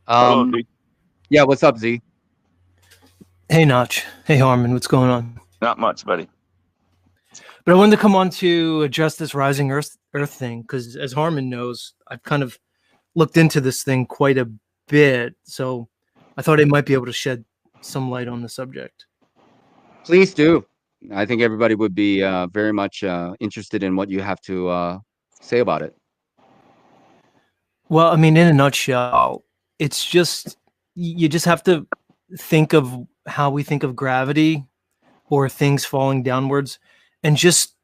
Hello, Um, Nick. yeah, what's up, Z? Hey, Notch. Hey, Harmon. What's going on? Not much, buddy. But I wanted to come on to address this rising Earth thing because, as Harmon knows, I've kind of looked into this thing quite a bit. So I thought I might be able to shed some light on the subject. Please do. I think everybody would be very much interested in what you have to say about it. Well, I mean, in a nutshell, it's just you just have to think of how we think of gravity or things falling downwards and just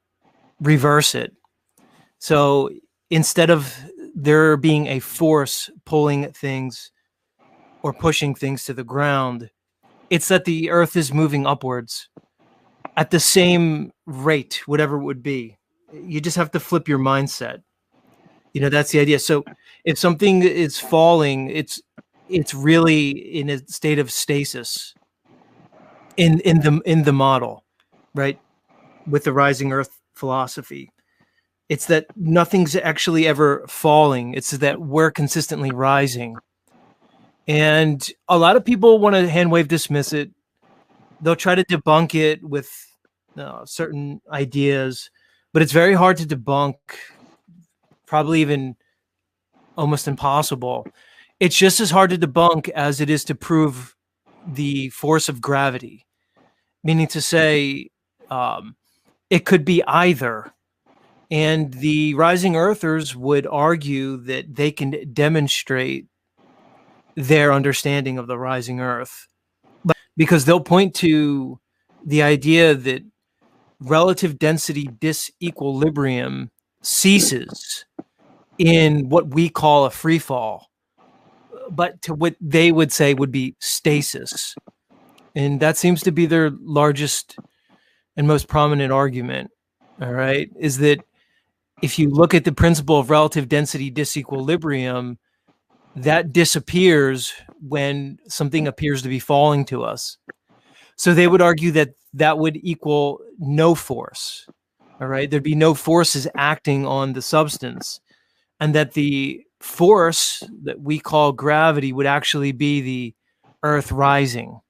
reverse it. So instead of there being a force pulling things or pushing things to the ground, it's that the earth is moving upwards at the same rate, whatever it would be. You just have to flip your mindset. That's the idea. So if something is falling, it's really in a state of stasis in the model, right? With the rising earth philosophy. It's that nothing's actually ever falling. It's that we're consistently rising. And a lot of people want to hand wave dismiss it. They'll try to debunk it with certain ideas, but it's very hard to debunk, probably even almost impossible. It's just as hard to debunk as it is to prove the force of gravity, meaning to say it could be either. And the rising earthers would argue that they can demonstrate their understanding of the rising earth because they'll point to the idea that relative density disequilibrium ceases in what we call a free fall, but to what they would say would be stasis. And that seems to be their largest and most prominent argument, all right, is that if you look at the principle of relative density disequilibrium, that disappears when something appears to be falling to us. So they would argue that that would equal no force. All right. There'd be no forces acting on the substance, and that the force that we call gravity would actually be the earth rising.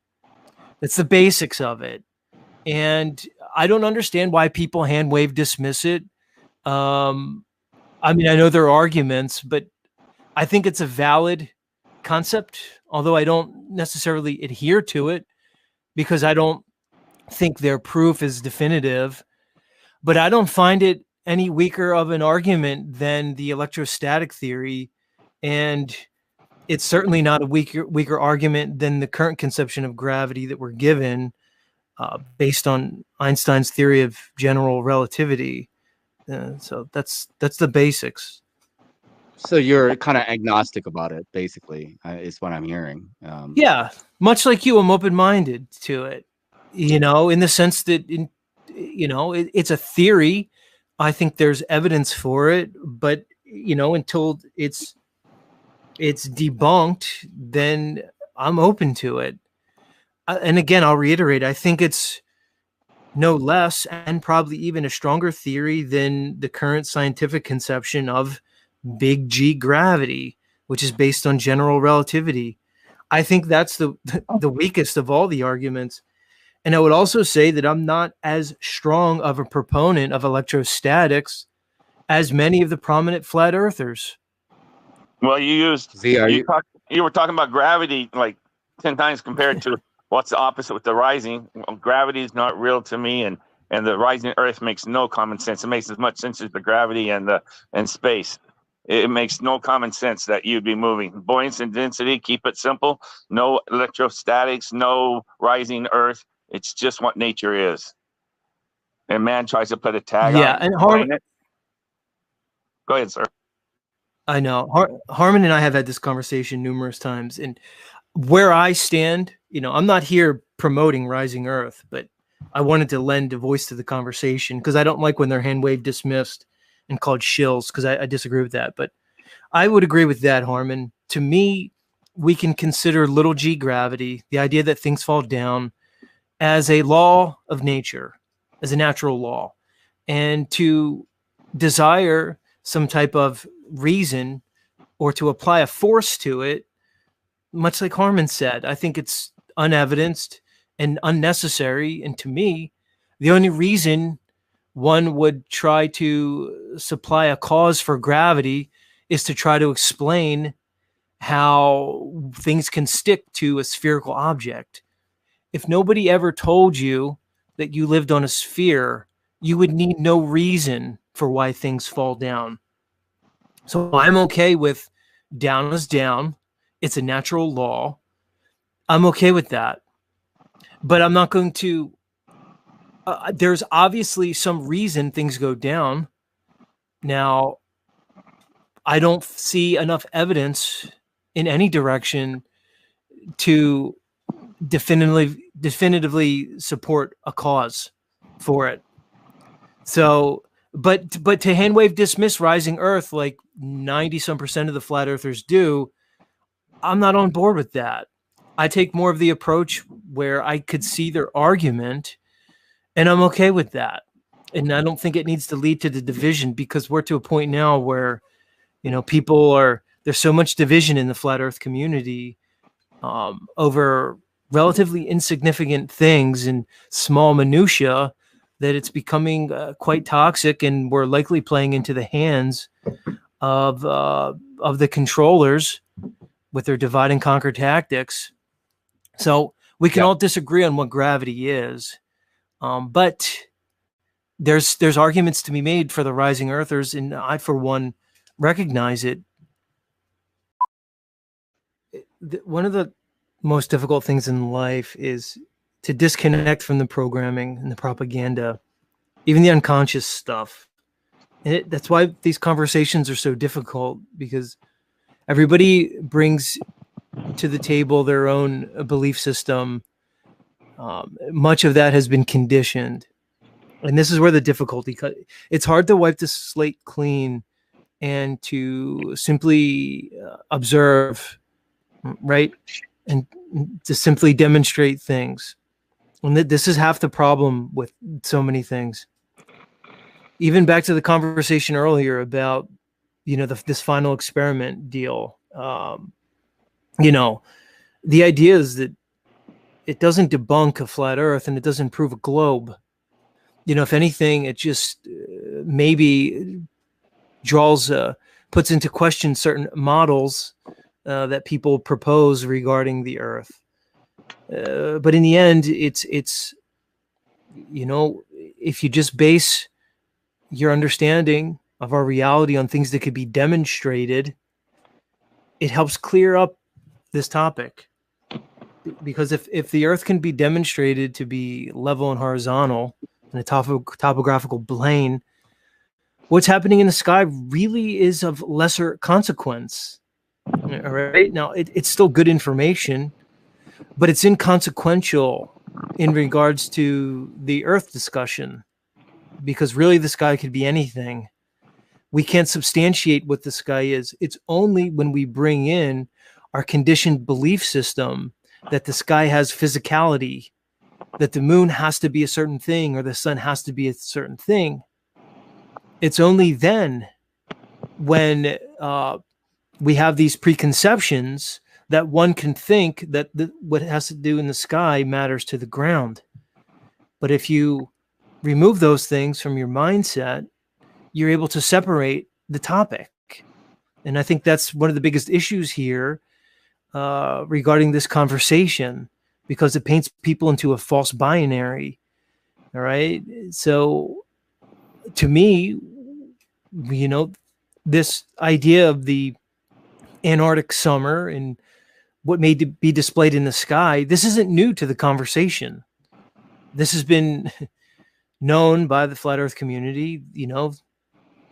That's the basics of it. And I don't understand why people hand wave dismiss it. I mean, I know there are arguments, but I think it's a valid concept, although I don't necessarily adhere to it because I don't think their proof is definitive. But I don't find it any weaker of an argument than the electrostatic theory, and it's certainly not a weaker argument than the current conception of gravity that we're given, based on Einstein's theory of general relativity. So that's the basics. So you're kind of agnostic about it, basically, is what I'm hearing. Yeah, much like you, I'm open-minded to it. In the sense that it's a theory. I think there's evidence for it, but until it's debunked, then I'm open to it. And again, I'll reiterate, I think it's no less and probably even a stronger theory than the current scientific conception of big G gravity, which is based on general relativity. I think that's the weakest of all the arguments. And I would also say that I'm not as strong of a proponent of electrostatics as many of the prominent flat earthers. Well, Z, are you? you were talking about gravity like 10 times compared to what's the opposite with the rising. Well, gravity is not real to me, and the rising Earth makes no common sense. It makes as much sense as the gravity and space. It makes no common sense that you'd be moving. Buoyancy and density, keep it simple. No electrostatics, no rising Earth. It's just what nature is. And man tries to put a tag on Yeah, it, and explain it. Go ahead, sir. I know Harmon and I have had this conversation numerous times, and where I stand, I'm not here promoting Rising Earth, but I wanted to lend a voice to the conversation because I don't like when they're hand wave dismissed and called shills, because I disagree with that. But I would agree with that, Harmon. To me, we can consider little g gravity, the idea that things fall down, as a law of nature, as a natural law, and to desire some type of reason or to apply a force to it much like Harmon said, I think it's unevidenced and unnecessary. And to me, the only reason one would try to supply a cause for gravity is to try to explain how things can stick to a spherical object. If nobody ever told you that you lived on a sphere, you would need no reason for why things fall down. So I'm okay with down is down. It's a natural law. I'm okay with that. But I'm not going to. There's obviously some reason things go down. Now, I don't see enough evidence in any direction to definitively support a cause for it. So, but to handwave dismiss rising Earth like 90% of the flat earthers do, I'm not on board with that. I take more of the approach where I could see their argument, and I'm okay with that. And I don't think it needs to lead to the division, because we're to a point now where, there's so much division in the flat Earth community over relatively insignificant things and small minutia, that it's becoming quite toxic, and we're likely playing into the hands of the controllers with their divide and conquer tactics. So we can all disagree on what gravity is, but there's arguments to be made for the rising earthers, and I, for one, recognize it. One of the most difficult things in life is to disconnect from the programming and the propaganda, even the unconscious stuff. And that's why these conversations are so difficult, because everybody brings to the table their own belief system. Much of that has been conditioned. And this is where the difficulty, it's hard to wipe the slate clean and to simply observe, right? And to simply demonstrate things. And this is half the problem with so many things. Even back to the conversation earlier about, this final experiment deal. The idea is that it doesn't debunk a flat Earth, and it doesn't prove a globe. If anything, it just maybe puts into question certain models that people propose regarding the Earth. But in the end, it's if you just base your understanding of our reality on things that could be demonstrated, it helps clear up this topic. Because if the Earth can be demonstrated to be level and horizontal in a topographical plane, what's happening in the sky really is of lesser consequence. All right. Now, it's still good information, but it's inconsequential in regards to the Earth discussion, because really the sky could be anything. We can't substantiate what the sky is. It's only when we bring in our conditioned belief system that the sky has physicality, that the moon has to be a certain thing or the sun has to be a certain thing. It's only then, when we have these preconceptions, that one can think that what it has to do in the sky matters to the ground. But if you remove those things from your mindset, you're able to separate the topic. And I think that's one of the biggest issues here regarding this conversation, because it paints people into a false binary. All right. So to me, this idea of the Antarctic summer and what may be displayed in the sky, this isn't new to the conversation. This has been known by the flat Earth community.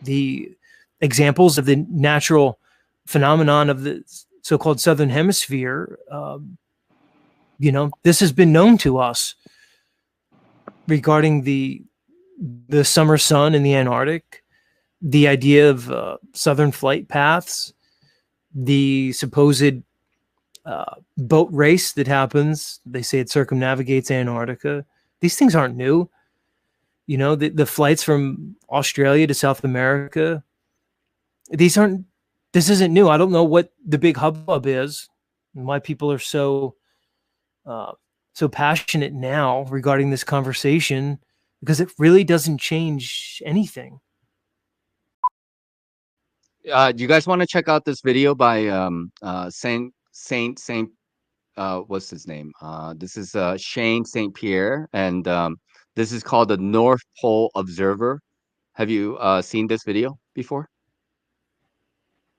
The examples of the natural phenomenon of the so-called southern hemisphere, this has been known to us regarding the summer sun in the Antarctic, the idea of southern flight paths, the supposed boat race that happens. They say it circumnavigates Antarctica. These things aren't new. The flights from Australia to South America, this isn't new. I don't know what the big hubbub is. and why people are so so passionate now regarding this conversation, because it really doesn't change anything. Do you guys want to check out this video by Saint what's his name? This is Shane St. Pierre, and this is called the North Pole Observer. Have you seen this video before?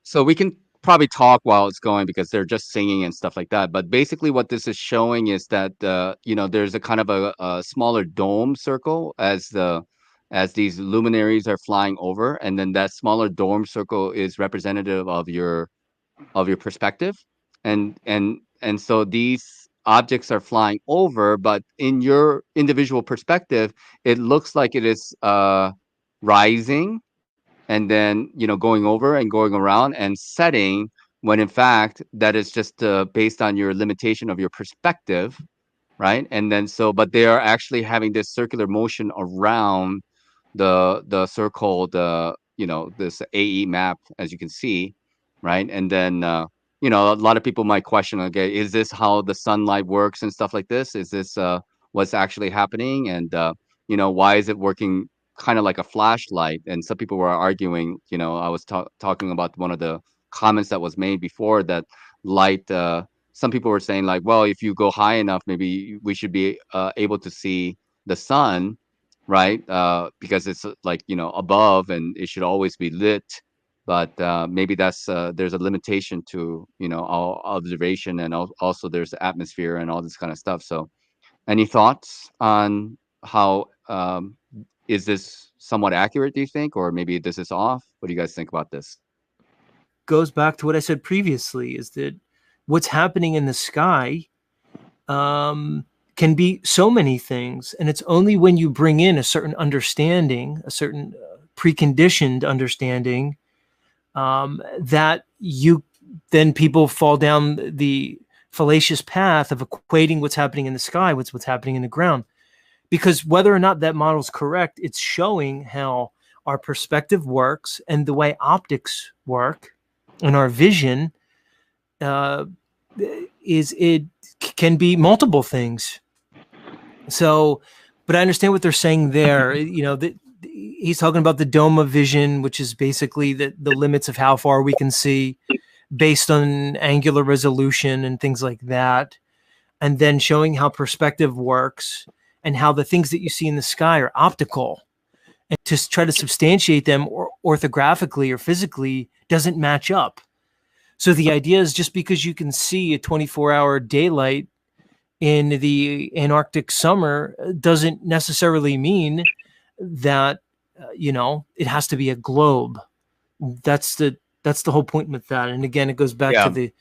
So we can probably talk while it's going because they're just singing and stuff like that. But basically, what this is showing is that there's a kind of a smaller dome circle as these luminaries are flying over, and then that smaller dome circle is representative of your perspective, and so these objects are flying over, but in your individual perspective, it looks like it is rising and then going over and going around and setting, when in fact that is just based on your limitation of your perspective, right? And then but they are actually having this circular motion around the circle, this AE map, as you can see, right? And then a lot of people might question, okay, is this how the sunlight works and stuff like this? Is this what's actually happening? And why is it working kind of like a flashlight? And some people were arguing, I was talking about one of the comments that was made before, that light, some people were saying like, well, if you go high enough, maybe we should be able to see the sun, right? Because it's like, above and it should always be lit. But maybe there's a limitation to, all observation, and also there's the atmosphere and all this kind of stuff. So any thoughts on how, is this somewhat accurate, do you think? Or maybe this is off? What do you guys think about this? Goes back to what I said previously, is that what's happening in the sky can be so many things, and it's only when you bring in a certain understanding, a certain preconditioned understanding, that then people fall down the fallacious path of equating what's happening in the sky with what's happening in the ground. Because whether or not that model is correct, it's showing how our perspective works and the way optics work and our vision it can be multiple things. So, but I understand what they're saying there. He's talking about the dome of vision, which is basically the limits of how far we can see based on angular resolution and things like that. And then showing how perspective works and how the things that you see in the sky are optical. And to try to substantiate them orthographically or physically doesn't match up. So the idea is, just because you can see a 24-hour daylight in the Antarctic summer doesn't necessarily mean that it has to be a globe. That's the whole point with that. And again, it goes back to the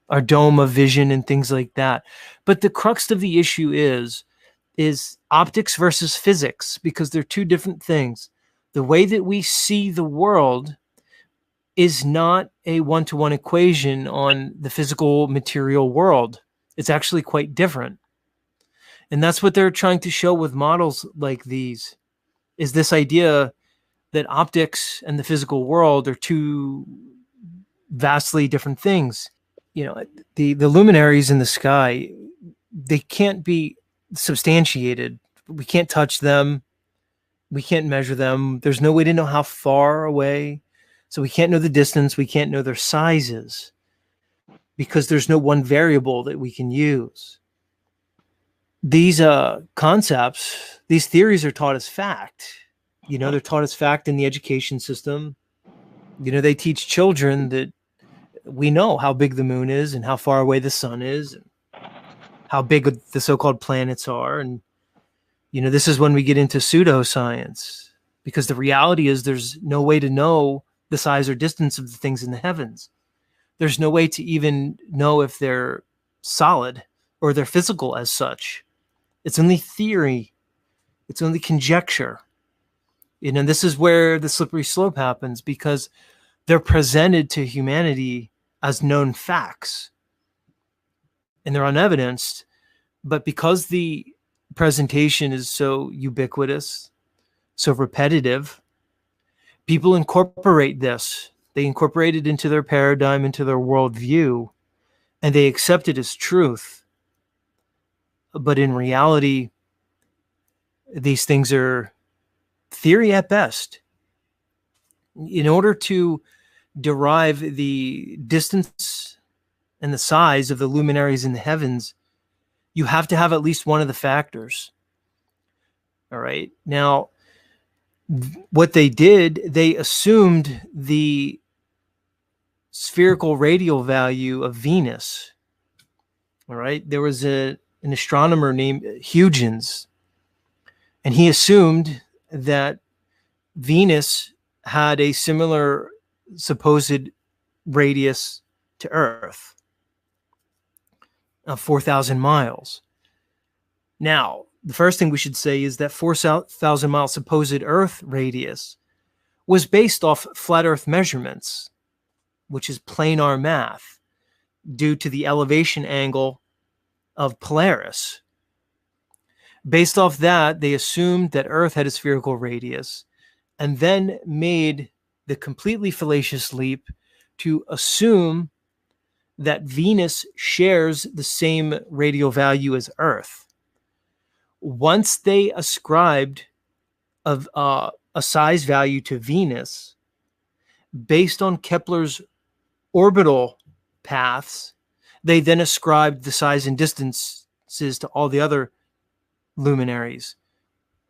our dome of vision and things like that. But the crux of the issue is optics versus physics, because they're two different things. The way that we see the world is not a one-to-one equation on the physical material world. It's actually quite different. And that's what they're trying to show with models like these, is this idea that optics and the physical world are two vastly different things. The luminaries in the sky, they can't be substantiated. We can't touch them. We can't measure them. There's no way to know how far away. So we can't know the distance. We can't know their sizes because there's no one variable that we can use. These concepts, these theories are taught as fact. They're taught as fact in the education system. They teach children that we know how big the moon is and how far away the sun is and how big the so-called planets are. And, this is when we get into pseudoscience, because the reality is there's no way to know the size or distance of the things in the heavens. There's no way to even know if they're solid or they're physical as such. It's only theory. It's only conjecture. This is where the slippery slope happens, because they're presented to humanity as known facts and they're unevidenced. But because the presentation is so ubiquitous, so repetitive, people incorporate this. They incorporate it into their paradigm, into their worldview, and they accept it as truth. But in reality, these things are theory at best. In order to derive the distance and the size of the luminaries in the heavens, you have to have at least one of the factors. All right. Now, what they did, they assumed the spherical radial value of Venus. All right. There was an astronomer named Huygens, and he assumed that Venus had a similar supposed radius to Earth of 4,000 miles. Now, the first thing we should say is that 4,000 mile supposed Earth radius was based off flat Earth measurements, which is planar math, due to the elevation angle of Polaris. Based off that, they assumed that Earth had a spherical radius, and then made the completely fallacious leap to assume that Venus shares the same radial value as Earth. Once they ascribed a size value to Venus based on Kepler's orbital paths, they then ascribed the size and distances to all the other luminaries,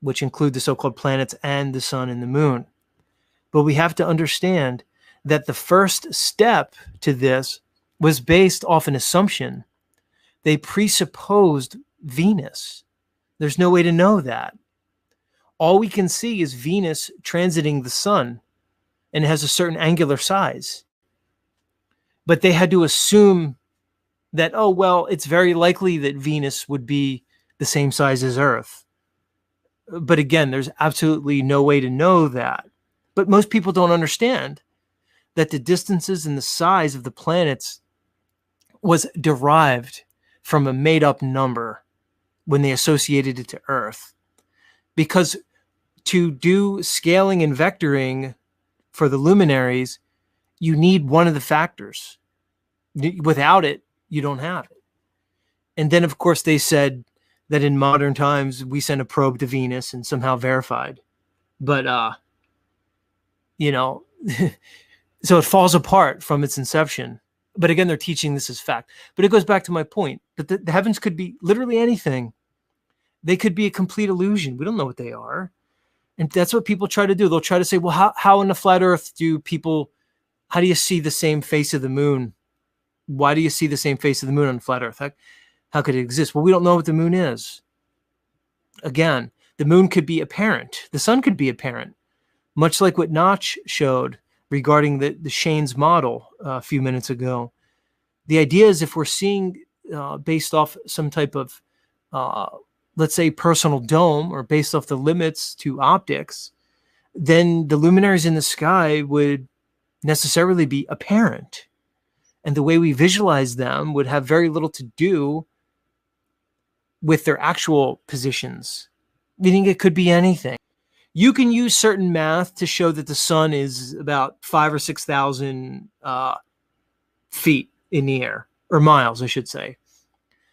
which include the so-called planets and the sun and the moon. But we have to understand that the first step to this was based off an assumption. They presupposed Venus. There's no way to know that. All we can see is Venus transiting the sun, and it has a certain angular size. But they had to assume that, oh, well, it's very likely that Venus would be the same size as Earth. But again, there's absolutely no way to know that. But most people don't understand that the distances and the size of the planets was derived from a made-up number when they associated it to Earth. Because to do scaling and vectoring for the luminaries, you need one of the factors. Without it, you don't have it. And then, of course, they said that in modern times, we sent a probe to Venus and somehow verified. But, so it falls apart from its inception. But again, they're teaching this as fact. But it goes back to my point that the heavens could be literally anything. They could be a complete illusion. We don't know what they are. And that's what people try to do. They'll try to say, well, how in the flat Earth how do you see the same face of the moon? Why do you see the same face of the moon on flat Earth? How could it exist? Well, we don't know what the moon is. Again, the moon could be apparent. The sun could be apparent, much like what Nach showed regarding the Shane's model a few minutes ago. The idea is if we're seeing based off some type of, let's say, personal dome, or based off the limits to optics, then the luminaries in the sky would necessarily be apparent. And the way we visualize them would have very little to do with their actual positions, meaning it could be anything. You can use certain math to show that the sun is about 5,000 or 6,000 feet in the air, or miles, I should say.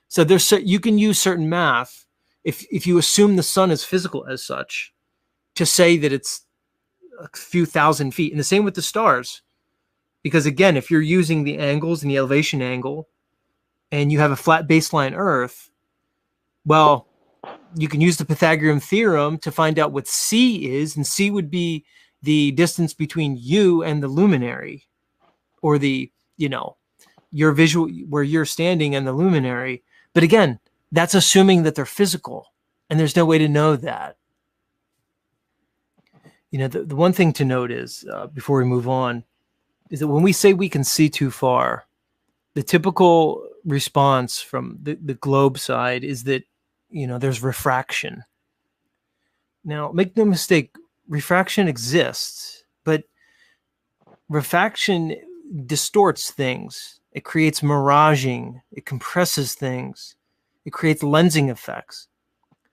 So you can use certain math if you assume the sun is physical as such, to say that it's a few thousand feet. And the same with the stars. Because again, if you're using the angles and the elevation angle, and you have a flat baseline Earth, well, you can use the Pythagorean theorem to find out what C is, and C would be the distance between you and the luminary, or your visual, where you're standing and the luminary. But again, that's assuming that they're physical, and there's no way to know that. The one thing to note is, before we move on, is that when we say we can see too far, the typical response from the globe side is that, there's refraction. Now, make no mistake, refraction exists, but refraction distorts things. It creates miraging. It compresses things. It creates lensing effects.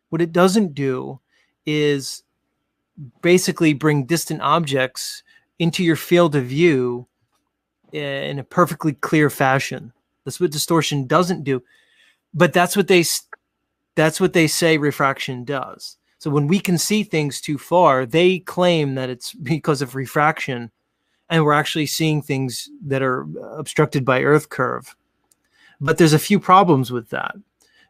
What it doesn't do is basically bring distant objects into your field of view in a perfectly clear fashion. That's what distortion doesn't do. But that's what they say refraction does. So when we can see things too far, they claim that it's because of refraction, and we're actually seeing things that are obstructed by Earth curve. But there's a few problems with that,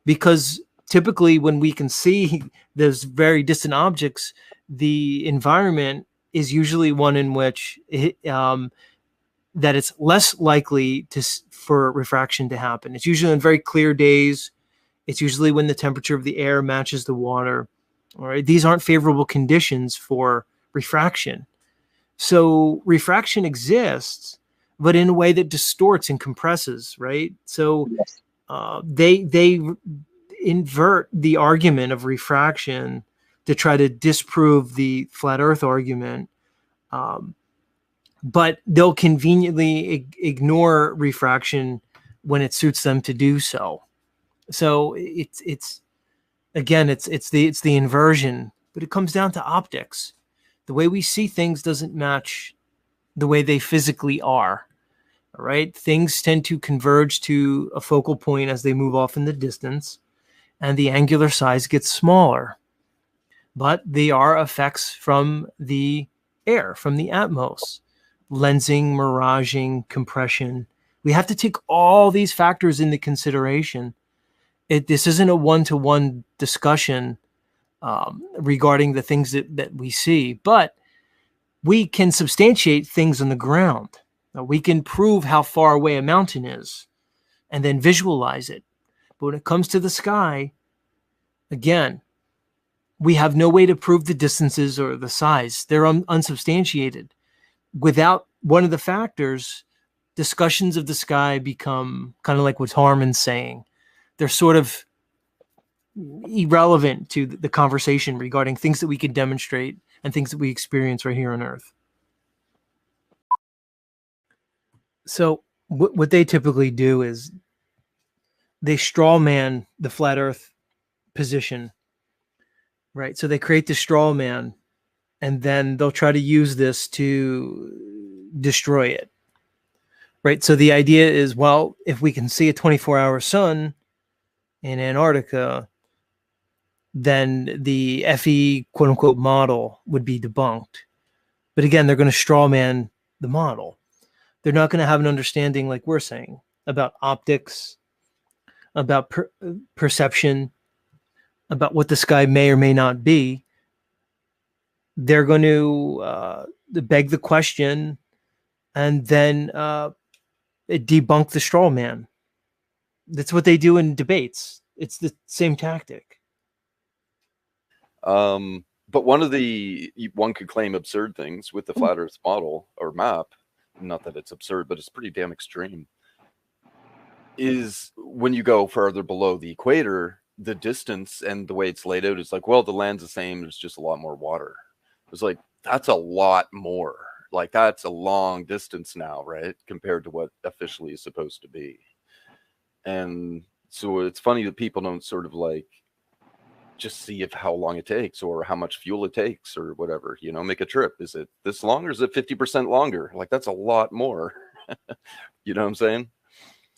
because typically when we can see those very distant objects, the environment is usually one in which that it's less likely for refraction to happen. It's usually on very clear days. It's usually when the temperature of the air matches the water. All right, these aren't favorable conditions for refraction. So refraction exists, but in a way that distorts and compresses, right? So they invert the argument of refraction to try to disprove the flat Earth argument, but they'll conveniently ignore refraction when it suits them to do so. So it's the inversion, but it comes down to optics. The way we see things doesn't match the way they physically are. All right. Things tend to converge to a focal point as they move off in the distance, and the angular size gets smaller. But they are effects from the air, from the atmos, lensing, miraging, compression. We have to take all these factors into consideration. This isn't a one-to-one discussion regarding the things that we see, but we can substantiate things on the ground. We can prove how far away a mountain is and then visualize it. But when it comes to the sky, again, we have no way to prove the distances or the size. They're unsubstantiated. Without one of the factors, discussions of the sky become kind of like what Harmon's saying. They're sort of irrelevant to the conversation regarding things that we can demonstrate and things that we experience right here on Earth. So what they typically do is they straw man the flat Earth position, right? So they create the straw man, and then they'll try to use this to destroy it, right? So the idea is, well, if we can see a 24-hour sun in Antarctica, then the FE quote unquote model would be debunked. But again, they're going to straw man the model. They're not going to have an understanding, like we're saying, about optics, about perception, about what the sky may or may not be. They're going to beg the question and then debunk the straw man. That's what they do in debates. It's the same tactic. But one could claim absurd things with the flat Earth model or map, not that it's absurd, but it's pretty damn extreme, is when you go further below the equator, the distance and the way it's laid out is like, well, the land's the same, there's just a lot more water. It's like, that's a lot more. Like, that's a long distance now, right? Compared to what officially is supposed to be. And so it's funny that people don't sort of like just see if how long it takes or how much fuel it takes or whatever, make a trip. Is it this long or is it 50% longer? Like, that's a lot more. You know what I'm saying?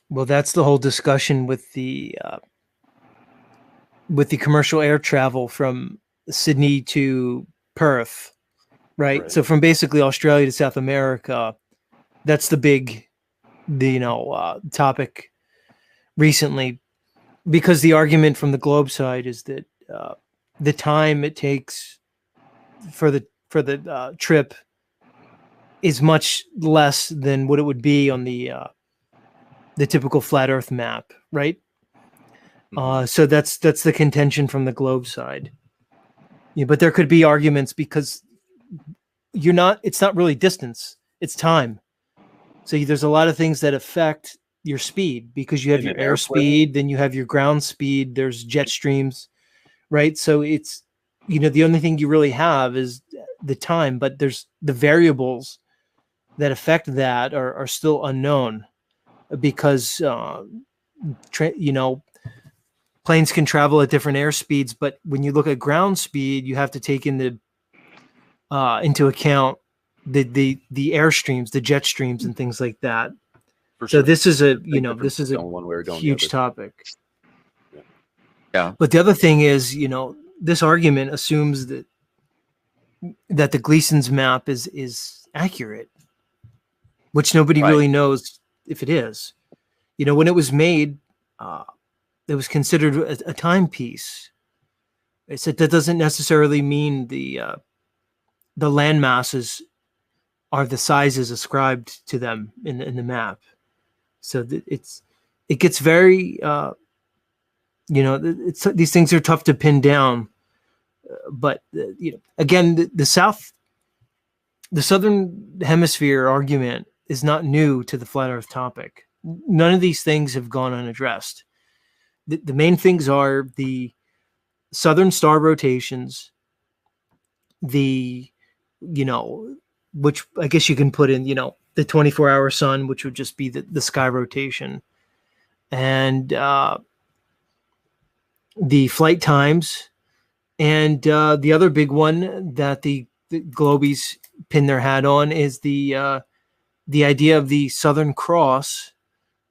Well, that's the whole discussion with the commercial air travel from Sydney to Perth, right? So from basically Australia to South America, that's the big, topic recently, because the argument from the globe side is that the time it takes for the trip is much less than what it would be on the typical flat Earth map, right? So that's the contention from the globe side. Yeah, but there could be arguments because it's not really distance, it's time. So there's a lot of things that affect your speed, because you have your airspeed, then you have your ground speed, there's jet streams, right? So it's, the only thing you really have is the time, but there's the variables that affect that are still unknown, because, planes can travel at different air speeds, but when you look at ground speed, you have to take into account the airstreams, the jet streams, and things like that. For So sure. this is a, Big difference this is a going one way or going the huge other. topic. Yeah. But the other thing is, this argument assumes that the Gleason's map is accurate, which nobody Right. really knows if it is. When it was made, it was considered a timepiece. It said that doesn't necessarily mean the land masses are the sizes ascribed to them in the map. So it gets very these things are tough to pin down. But again, the southern hemisphere argument is not new to the flat Earth topic. None of these things have gone unaddressed. The main things are the southern star rotations, which I guess you can put in, the 24-hour sun, which would just be the sky rotation, and the flight times, and the other big one that the Globies pin their hat on is the idea of the Southern Cross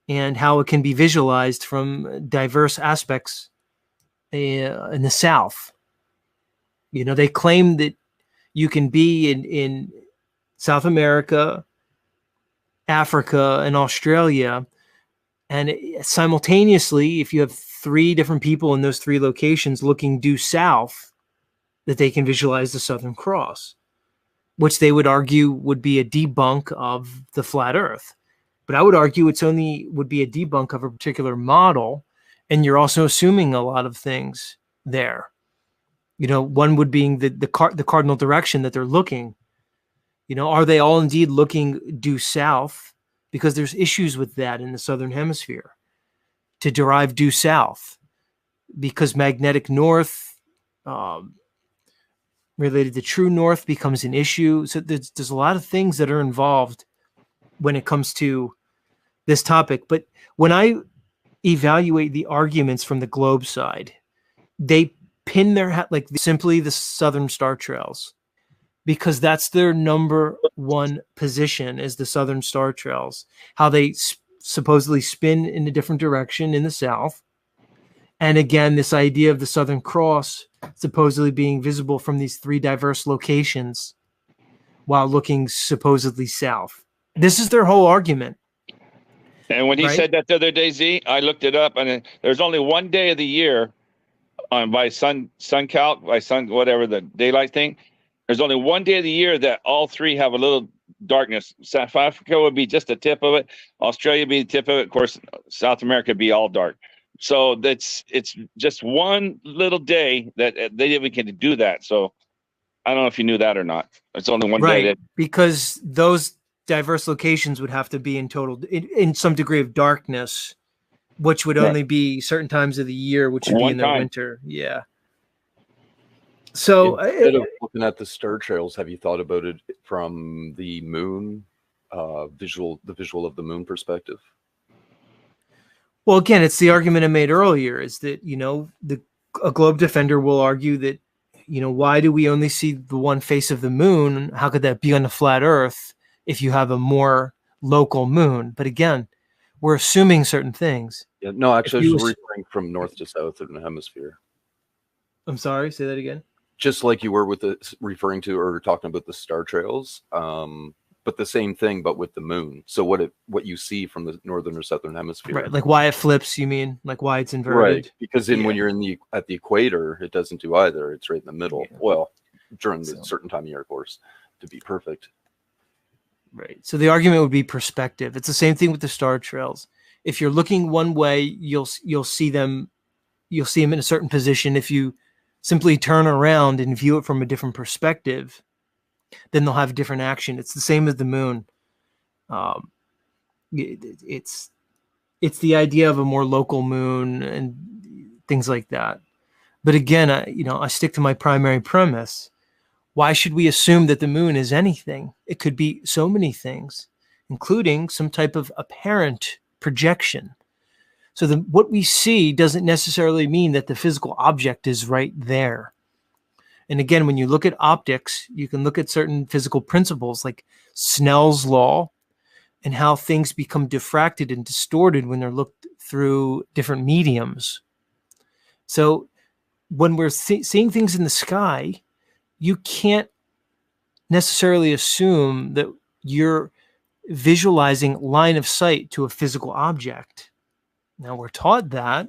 and how it can be visualized from diverse aspects in the South. They claim that you can be in South America, Africa, and Australia, and simultaneously, if you have 3 different people in those 3 locations looking due south, that they can visualize the Southern Cross, which they would argue would be a debunk of the flat Earth. But I would argue it's only would be a debunk of a particular model, and you're also assuming a lot of things there. One would being the cardinal direction that they're looking. Are they all indeed looking due south? Because there's issues with that in the southern hemisphere to derive due south, because magnetic north related to true north becomes an issue. So there's a lot of things that are involved when it comes to this topic. But when I evaluate the arguments from the globe side, they pin their hat like simply the southern star trails, because that's their number one position, is the southern star trails, how they supposedly spin in a different direction in the south. And again, this idea of the Southern Cross supposedly being visible from these 3 diverse locations while looking supposedly south. This is their whole argument. And when he said that the other day, Z, I looked it up, and there's only one day of the year by sun calc, by sun, whatever the daylight thing. There's only one day of the year that all 3 have a little darkness. South Africa would be just the tip of it. Australia would be the tip of it. Of course, South America would be all dark. So it's just one little day that they didn't can do that. So I don't know if you knew that or not. It's only one day. Because those diverse locations would have to be in some degree of darkness, which would only be certain times of the year, which would be in the winter. Yeah. So instead of looking at the star trails, have you thought about it from the moon the visual of the moon perspective? Well, again, it's the argument I made earlier, is that, a globe defender will argue that, why do we only see the one face of the moon? How could that be on the flat Earth if you have a more local moon? But again, we're assuming certain things. Yeah, no, actually, I was referring from north to south in the hemisphere. I'm sorry, say that again. Just like you were with referring to or talking about the star trails, but the same thing, but with the moon. So what you see from the northern or southern hemisphere, right? Like why it flips, you mean? Like why it's inverted? Right, because when you're at the equator, it doesn't do either. It's right in the middle. Yeah. Well, during the certain time of year, of course, to be perfect. Right. So the argument would be perspective. It's the same thing with the star trails. If you're looking one way, you'll see them in a certain position. If you simply turn around and view it from a different perspective, then they'll have different action. It's the same as the moon. It's the idea of a more local moon and things like that. But again, I stick to my primary premise. Why should we assume that the moon is anything? It could be so many things, including some type of apparent projection. So what we see doesn't necessarily mean that the physical object is right there. And again, when you look at optics, you can look at certain physical principles like Snell's law, and how things become diffracted and distorted when they're looked through different mediums. So when we're seeing things in the sky, you can't necessarily assume that you're visualizing line of sight to a physical object. Now, we're taught that,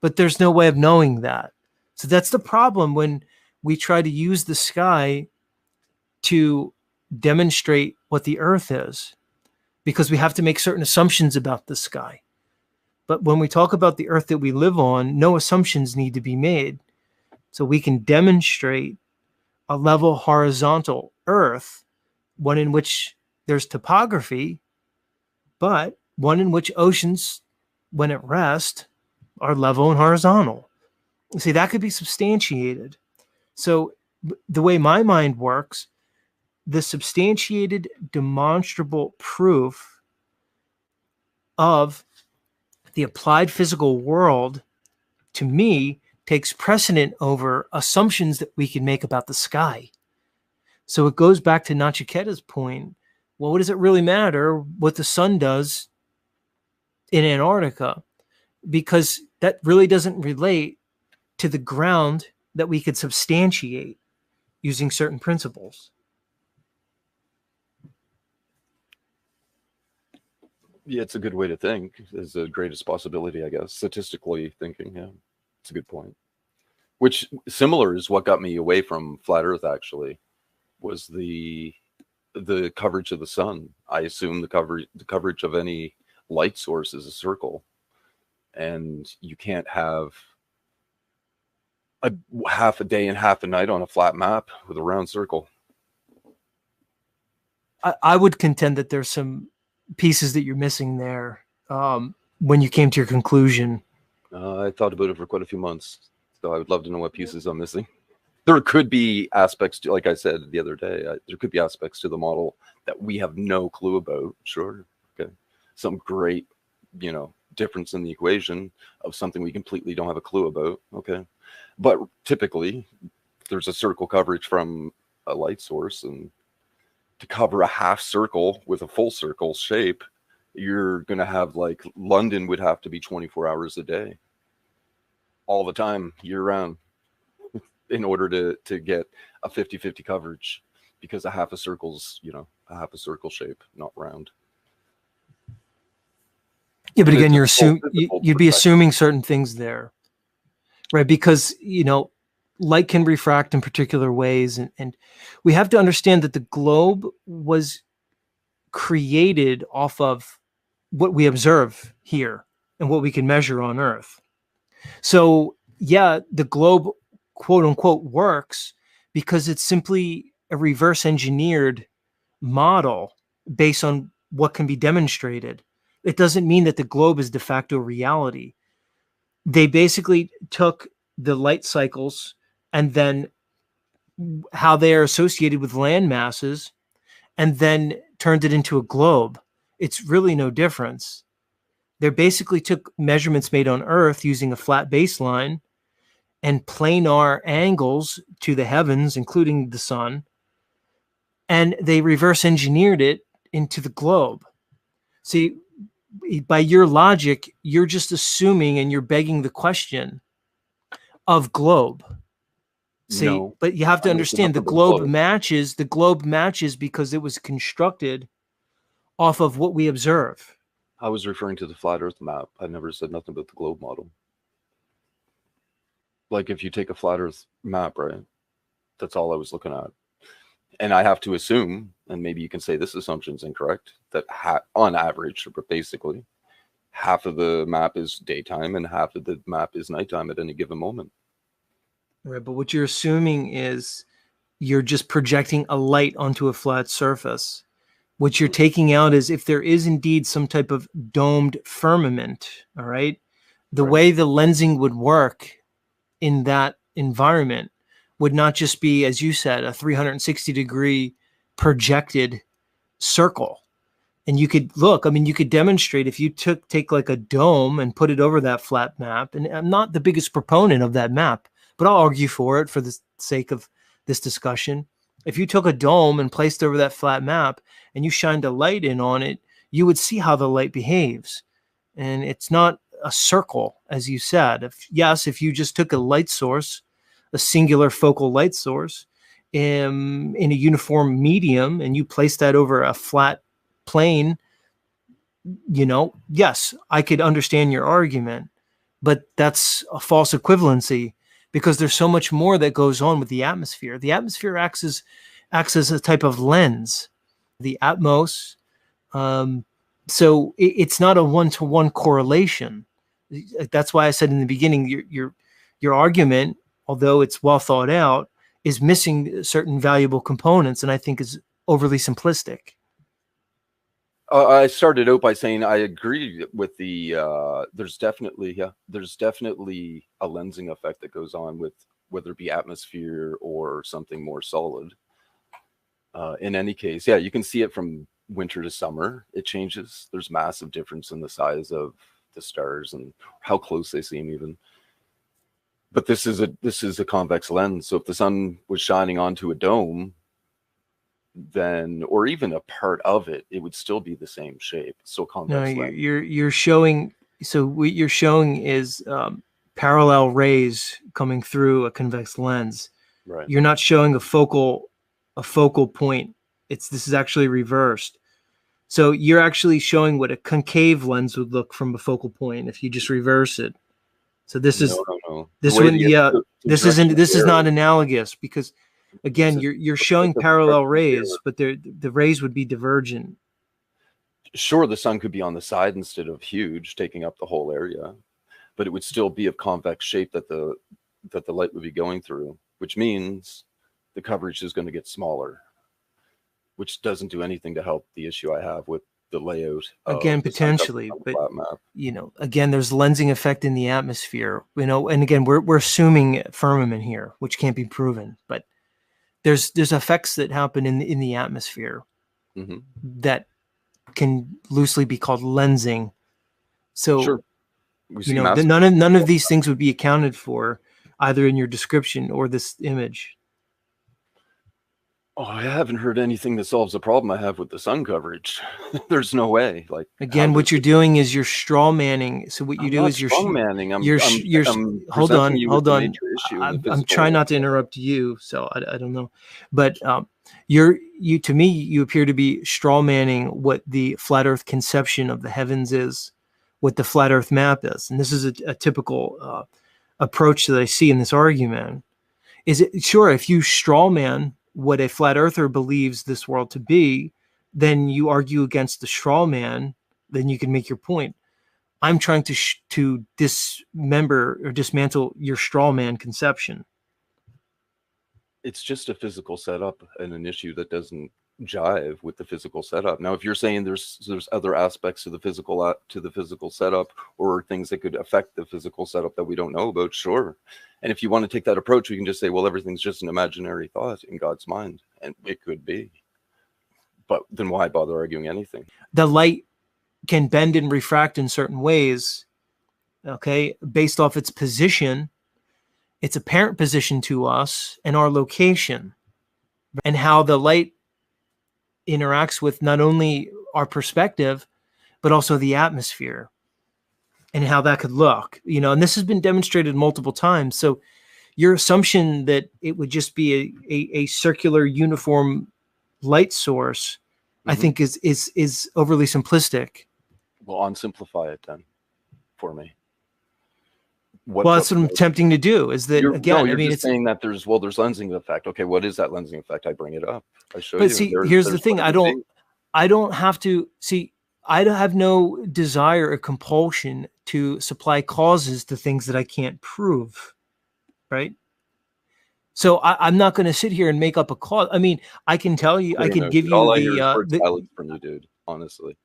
but there's no way of knowing that. So that's the problem when we try to use the sky to demonstrate what the earth is, because we have to make certain assumptions about the sky. But when we talk about the earth that we live on, no assumptions need to be made. So we can demonstrate a level horizontal earth, one in which there's topography, but one in which oceans, when at rest, are level and horizontal. See, that could be substantiated. So the way my mind works, the substantiated, demonstrable proof of the applied physical world, to me, takes precedent over assumptions that we can make about the sky. So it goes back to Nachiketa's point. Well, what does it really matter what the sun does in Antarctica? Because that really doesn't relate to the ground that we could substantiate using certain principles. Yeah, it's a good way to think. Is the greatest possibility, I guess. Statistically thinking, yeah, it's a good point. Which similar is what got me away from flat Earth. Actually, was the coverage of the sun. I assume the coverage of any light source is a circle, and you can't have a half a day and half a night on a flat map with a round circle. I would contend that there's some pieces that you're missing there when you came to your conclusion. I thought about it for quite a few months, so I would love to know what pieces I'm missing. There could be aspects to, like I said the other day, there could be aspects to the model that we have no clue about. Sure. Okay. Some great, difference in the equation of something we completely don't have a clue about. Okay. But typically there's a circle coverage from a light source, and to cover a half circle with a full circle shape, you're going to have, like, London would have to be 24 hours a day all the time, year round, in order to get a 50-50 coverage, because a half a circle's, a half a circle shape, not round. Yeah, but again, you'd be assuming certain things there, right? Because, light can refract in particular ways. And we have to understand that the globe was created off of what we observe here and what we can measure on Earth. So, yeah, the globe, quote unquote, works because it's simply a reverse engineered model based on what can be demonstrated. It doesn't mean that the globe is de facto reality. They basically took the light cycles and then how they are associated with land masses, and then turned it into a globe. It's really no difference. They basically took measurements made on Earth using a flat baseline and planar angles to the heavens, including the sun, and they reverse engineered it into the globe. See, by your logic, you're just assuming and you're begging the question of globe. See, No, but you have to understand the globe matches because it was constructed off of what we observe. I was referring to the flat Earth map. I never said nothing about the globe model. Like, if you take a flat Earth map, right? That's all I was looking at. And I have to assume, and maybe you can say this assumption is incorrect, that on average, but basically, half of the map is daytime and half of the map is nighttime at any given moment. Right, but what you're assuming is you're just projecting a light onto a flat surface. What you're taking out is if there is indeed some type of domed firmament, all right, the way the lensing would work in that environment would not just be, as you said, a 360-degree projected circle. And you could you could demonstrate if you take like a dome and put it over that flat map. And I'm not the biggest proponent of that map, but I'll argue for it for the sake of this discussion. If you took a dome and placed it over that flat map and you shined a light in on it, you would see how the light behaves. And it's not a circle, as you said. If you just took a light source, a singular focal light source, in a uniform medium, and you place that over a flat plane, yes, I could understand your argument, but that's a false equivalency, because there's so much more that goes on with the atmosphere. The atmosphere acts as a type of lens, the atmos. So it's not a one-to-one correlation. That's why I said in the beginning, your argument, although it's well thought out, is missing certain valuable components, and I think is overly simplistic. I started out by saying I agree with the there's definitely a lensing effect that goes on with whether it be atmosphere or something more solid. In any case, yeah, you can see it from winter to summer. It changes. There's massive difference in the size of the stars and how close they seem even. But this is a convex lens. So if the sun was shining onto a dome, then, or even a part of it, it would still be the same shape. So convex lens. You're showing. So what you're showing is parallel rays coming through a convex lens. Right. You're not showing a focal point. This is actually reversed. So you're actually showing what a concave lens would look from a focal point if you just reverse it. So this is not analogous, because again, you're showing parallel rays, but the rays would be divergent. Sure, the sun could be on the side instead of huge, taking up the whole area, but it would still be of convex shape that the light would be going through, which means the coverage is going to get smaller, which doesn't do anything to help the issue I have with the layout. Again, potentially, but again, there's lensing effect in the atmosphere, and again, we're assuming firmament here, which can't be proven, but there's effects that happen in the atmosphere that can loosely be called lensing. So, sure. None of these things would be accounted for either in your description or this image. Oh, I haven't heard anything that solves the problem I have with the sun coverage. There's no way. Like, again, what you're doing is you're straw manning. So what you do is you're straw manning. Hold on. I'm trying not to interrupt you, so I don't know, but to me you appear to be straw manning what the flat Earth conception of the heavens is, what the flat Earth map is, and this is a typical approach that I see in this argument. Is it sure if you straw man what a flat earther believes this world to be, then you argue against the straw man, then you can make your point. I'm trying to dismember or dismantle your straw man conception. It's just a physical setup and an issue that doesn't jive with the physical setup. Now, if you're saying there's other aspects to the physical setup, or things that could affect the physical setup that we don't know about, sure. And if you want to take that approach, we can just say, well, everything's just an imaginary thought in God's mind, and it could be. But then why bother arguing anything? The light can bend and refract in certain ways, okay, based off its position, its apparent position to us, and our location, and how the light interacts with not only our perspective, but also the atmosphere and how that could look, and this has been demonstrated multiple times. So your assumption that it would just be a circular uniform light source, I think is overly simplistic. Well, unsimplify it then for me. That's what I'm attempting to do. Is that it's saying that there's lensing effect. Okay, what is that lensing effect? I bring it up. I show you. But see, here's the thing. I don't have to see. I have no desire or compulsion to supply causes to things that I can't prove, right? So I'm not going to sit here and make up a cause. I mean, I can tell you, I can give you the silence from you, dude. Honestly,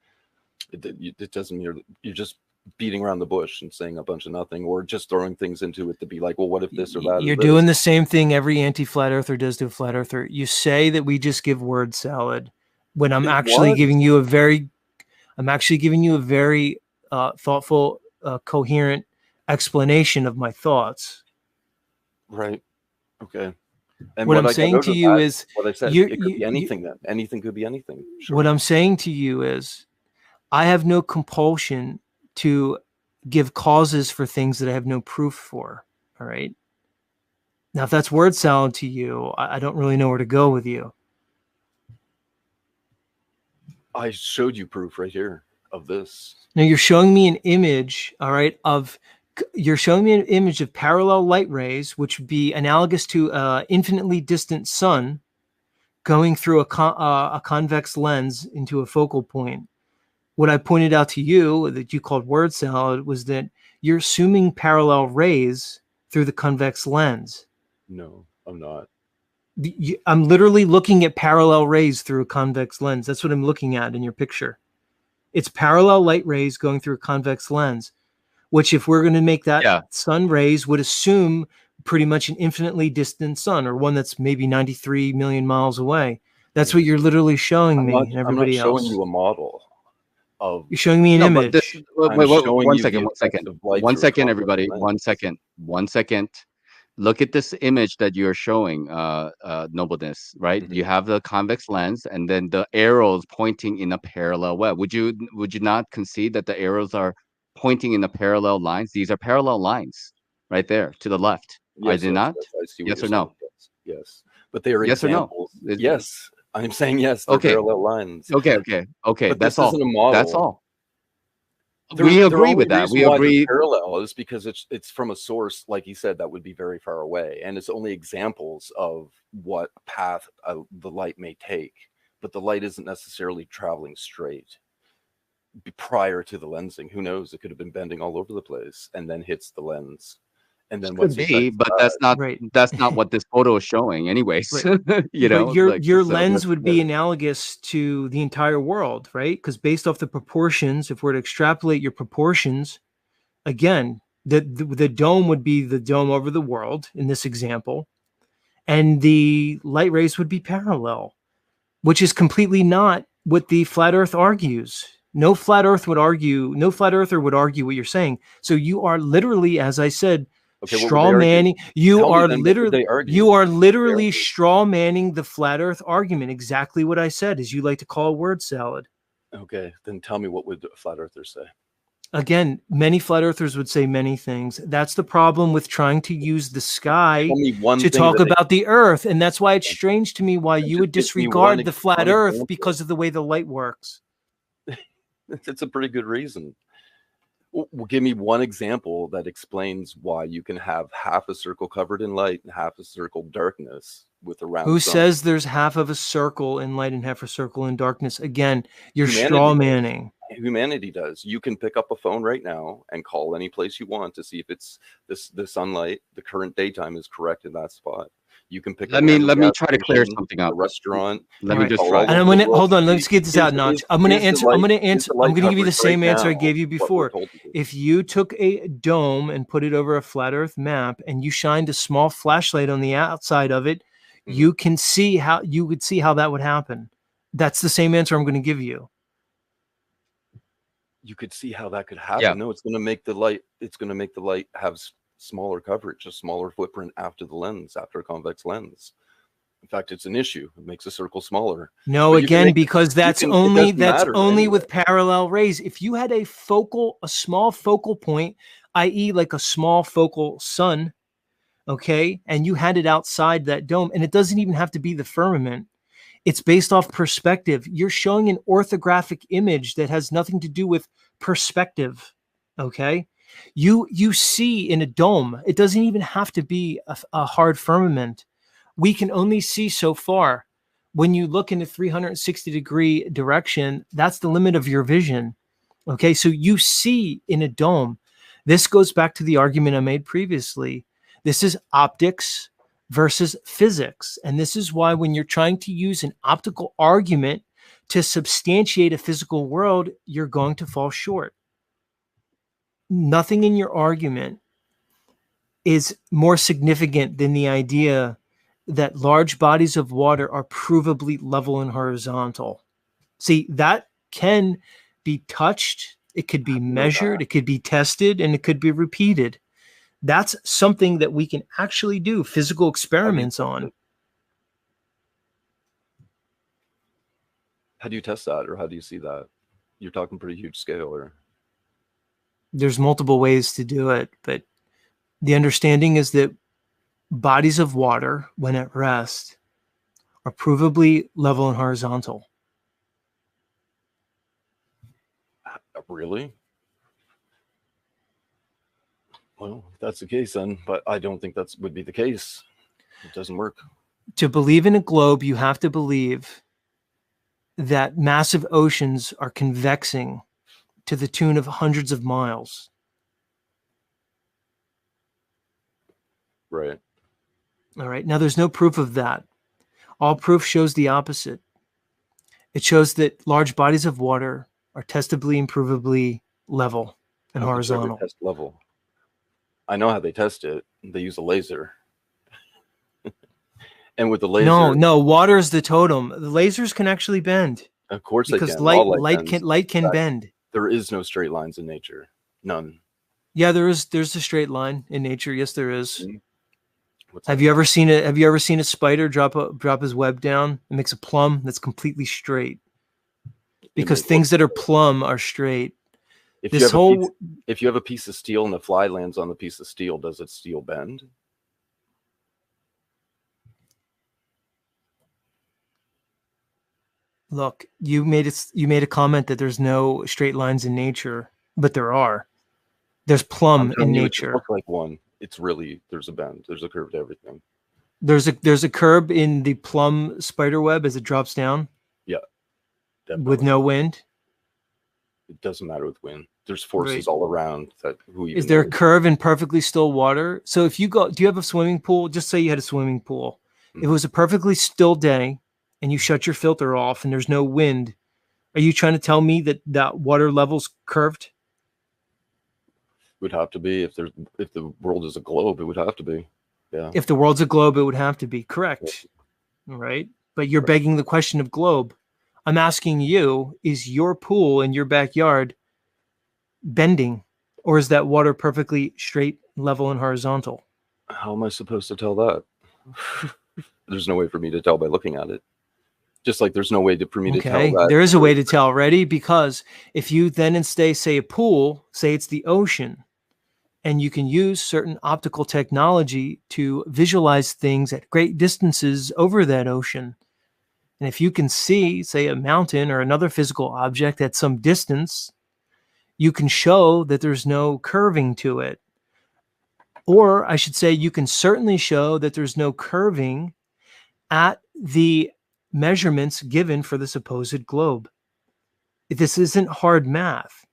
it doesn't mean you're just beating around the bush and saying a bunch of nothing, or just throwing things into it to be like, well, what if this or that? You're doing the same thing every anti-flat earther does to a flat earther. You say that we just give word salad when I'm actually giving you a very thoughtful, coherent explanation of my thoughts. Right. Okay. And what I'm saying to you is what I said. It could be anything. Then anything could be anything. Sure. What I'm saying to you is, I have no compulsion to give causes for things that I have no proof for. All right. Now, if that's word salad to you, I don't really know where to go with you. I showed you proof right here of this. Now you're showing me an image, all right, you're showing me an image of parallel light rays, which would be analogous to an infinitely distant sun going through a convex lens into a focal point. What I pointed out to you that you called word salad was that you're assuming parallel rays through the convex lens. No, I'm not. I'm literally looking at parallel rays through a convex lens. That's what I'm looking at in your picture. It's parallel light rays going through a convex lens, which if we're going to make that sun rays would assume pretty much an infinitely distant sun, or one that's maybe 93 million miles away. That's what you're literally showing me and everybody else. I'm not showing you a model of. You're showing me an image. But wait, one second, everybody. 1 second. 1 second. Look at this image that you're showing, Nobleness, right? Mm-hmm. You have the convex lens and then the arrows pointing in a parallel way. Would you not concede that the arrows are pointing in the parallel lines? These are parallel lines right there to the left. Are they not? I see what yes you're or no? Yes. Yes. But they are yes examples. Or no? Yes. I'm saying yes. They're parallel lines. Okay. But That's this all. isn't a model. That's all. We agree with that. We agree. Parallel is because it's from a source, like you said, that would be very far away, and it's only examples of what path the light may take. But the light isn't necessarily traveling straight prior to the lensing. Who knows? It could have been bending all over the place and then hits the lens. And then could be, but that's not right. That's not what this photo is showing, anyways. Right. You know, but your lens would be analogous to the entire world, right? Because based off the proportions, if we're to extrapolate your proportions, again, the dome would be the dome over the world in this example, and the light rays would be parallel, which is completely not what the flat Earth argues. No flat earther would argue what you're saying. So you are literally, as I said, straw manning. You are literally straw manning the flat Earth argument. Exactly what I said, is you like to call word salad. Okay, then tell me, what would flat earthers say? Again, many flat earthers would say many things. That's the problem with trying to use the sky to talk about the Earth, and that's why it's strange to me why you would disregard the flat Earth because of the way the light works. It's a pretty good reason. Well, give me one example that explains why you can have half a circle covered in light and half a circle darkness with a round sun. Who says there's half of a circle in light and half a circle in darkness? Again, you're straw manning. Humanity does. You can pick up a phone right now and call any place you want to see if it's the sunlight, the current daytime is correct in that spot. You can pick. Let me try to clear something up. A restaurant. Let me just try. And I'm gonna hold on. Let's get this out, Nach. I'm gonna give you the same answer I gave you before. If you took a dome and put it over a flat Earth map and you shined a small flashlight on the outside of it, you would see how that would happen. That's the same answer I'm going to give you. You could see how that could happen. Yeah. No, it's going to make the light. It's going to make the light have smaller coverage, a smaller footprint after a convex lens. In fact, it's an issue. It makes a circle smaller. No, again, because that's only with parallel rays. If you had a small focal point, i.e. like a small focal sun, okay, and you had it outside that dome, and it doesn't even have to be the firmament. It's based off perspective. You're showing an orthographic image that has nothing to do with perspective, okay? You see in a dome, it doesn't even have to be a hard firmament. We can only see so far. When you look in a 360-degree direction, that's the limit of your vision. Okay, so you see in a dome. This goes back to the argument I made previously. This is optics versus physics. And this is why when you're trying to use an optical argument to substantiate a physical world, you're going to fall short. Nothing in your argument is more significant than the idea that large bodies of water are provably level and horizontal. See, that can be touched, it could be measured, it could be tested, and it could be repeated. That's something that we can actually do physical experiments on. How do you test that, or how do you see that? You're talking pretty huge scale, or There's multiple ways to do it, but the understanding is that bodies of water, when at rest, are provably level and horizontal. really? Well, if that's the case then, but I don't think that would be the case. It doesn't work. To believe in a globe, you have to believe that massive oceans are convexing to the tune of hundreds of miles. Right. All right. Now, there's no proof of that. All proof shows the opposite. It shows that large bodies of water are testably and provably level and How could you ever horizontal. test level? I know how they test it. They use a laser. And with the laser, No, water is the totem. The lasers can actually bend of course because they can. All light bends. can bend. There is no straight lines in nature. None. Yeah, there's a straight line in nature. Yes, there is. What's Have that? you ever seen a spider drop his web down? It makes a plumb that's completely straight. Because things that are plumb are straight. If This you have a piece of steel and the fly lands on the piece of steel, does it steel bend? Look, you made a comment that there's no straight lines in nature, but there are. There's plumb in nature. It looks like one. It's really, there's a bend. There's a curve to everything. There's a curb in the plumb spider web as it drops down. Yeah. Definitely. With no wind. It doesn't matter with wind. There's forces all around that. Is there a curve in perfectly still water? So if you do you have a swimming pool? Just say you had a swimming pool. If it was a perfectly still day and you shut your filter off and there's no wind, are you trying to tell me that water level's curved? Would have to be if the world is a globe, it would have to be. Yeah. If the world's a globe, it would have to be correct. All right. But you're begging the question of globe. I'm asking you, is your pool in your backyard bending, or is that water perfectly straight, level, and horizontal? How am I supposed to tell that? There's no way for me to tell by looking at it. Just like there's no way for me to tell that. There is a way to tell, ready? Because if you then instead say a pool, say it's the ocean, and you can use certain optical technology to visualize things at great distances over that ocean. And if you can see, say, a mountain or another physical object at some distance, you can show that there's no curving to it. Or I should say, you can certainly show that there's no curving at the measurements given for the supposed globe. This isn't hard math.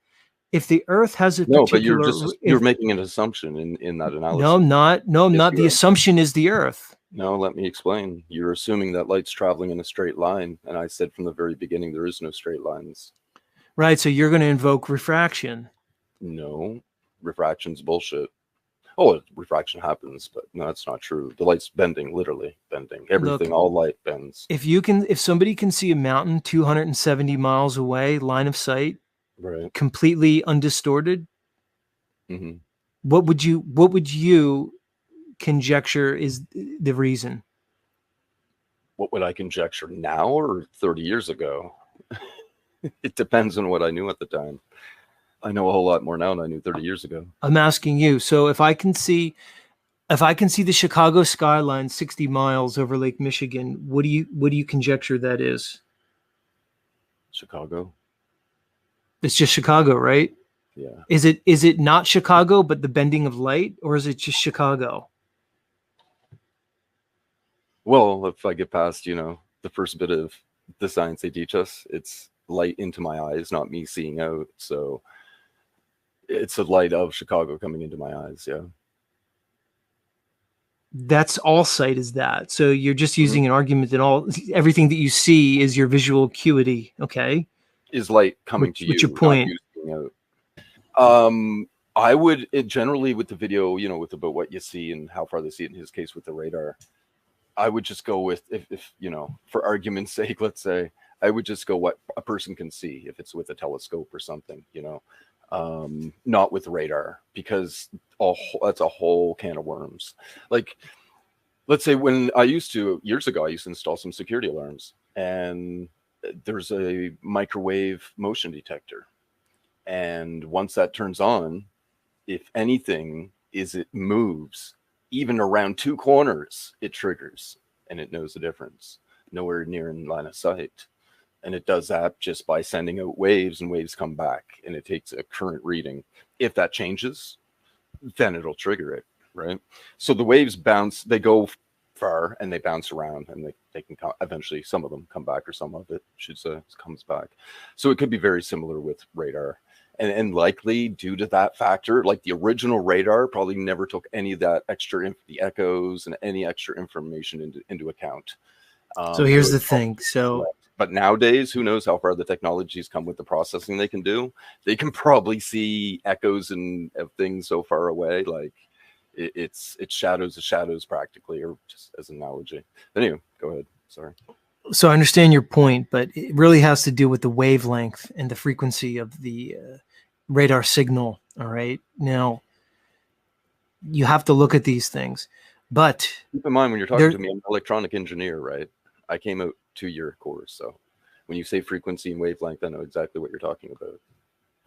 If the Earth has a particular... No, but you're making an assumption in that analysis. No, I'm not. No, I'm not. The assumption is the Earth. No, let me explain. You're assuming that light's traveling in a straight line. And I said from the very beginning, there is no straight lines. Right. So you're going to invoke refraction. No, refraction's bullshit. Oh, refraction happens, but no, that's not true. The light's bending, literally bending. Everything, all light bends. If somebody can see a mountain 270 miles away, line of sight, right, completely undistorted, what would you conjecture is the reason? What would I conjecture now or 30 years ago? It depends on what I knew at the time. I know a whole lot more now than I knew 30 years ago. I'm asking you. So if I can see the Chicago skyline 60 miles over Lake Michigan, what do you conjecture that is? Chicago. It's just Chicago, right? Yeah. Is it not Chicago, but the bending of light, or is it just Chicago? Well, if I get past, the first bit of the science they teach us, it's light into my eyes, not me seeing out. So it's the light of Chicago coming into my eyes. Yeah. That's all sight is that. So you're just using an argument that everything that you see is your visual acuity. Okay. Is light coming to you? What's your point? I would generally with the video, with about what you see and how far they see it, in his case with the radar, I would just go with, if for argument's sake, let's say, I would just go what a person can see if it's with a telescope or something, not with radar, because that's a whole can of worms. Like, let's say years ago, I used to install some security alarms, and there's a microwave motion detector. And once that turns on, if anything it moves, even around 2 corners, it triggers and it knows the difference. Nowhere near in line of sight. And it does that just by sending out waves, and waves come back, and it takes a current reading. If that changes, then it'll trigger it, right? So the waves bounce, they go far and they bounce around, and they can eventually, some of them come back, or some of it comes back. So it could be very similar with radar. And likely due to that factor, like the original radar probably never took any of that extra, the echoes and any extra information into account. So here's the thing. But nowadays, who knows how far the technology's come with the processing they can do? They can probably see echoes and of things so far away, like it's shadows of shadows practically, or just as an analogy. Anyway, go ahead. Sorry. So I understand your point, but it really has to do with the wavelength and the frequency of the radar signal. All right. Now, you have to look at these things, but keep in mind when you're talking to me, I'm an electronic engineer, right? I came out 2-year course, so when you say frequency and wavelength, I know exactly what you're talking about.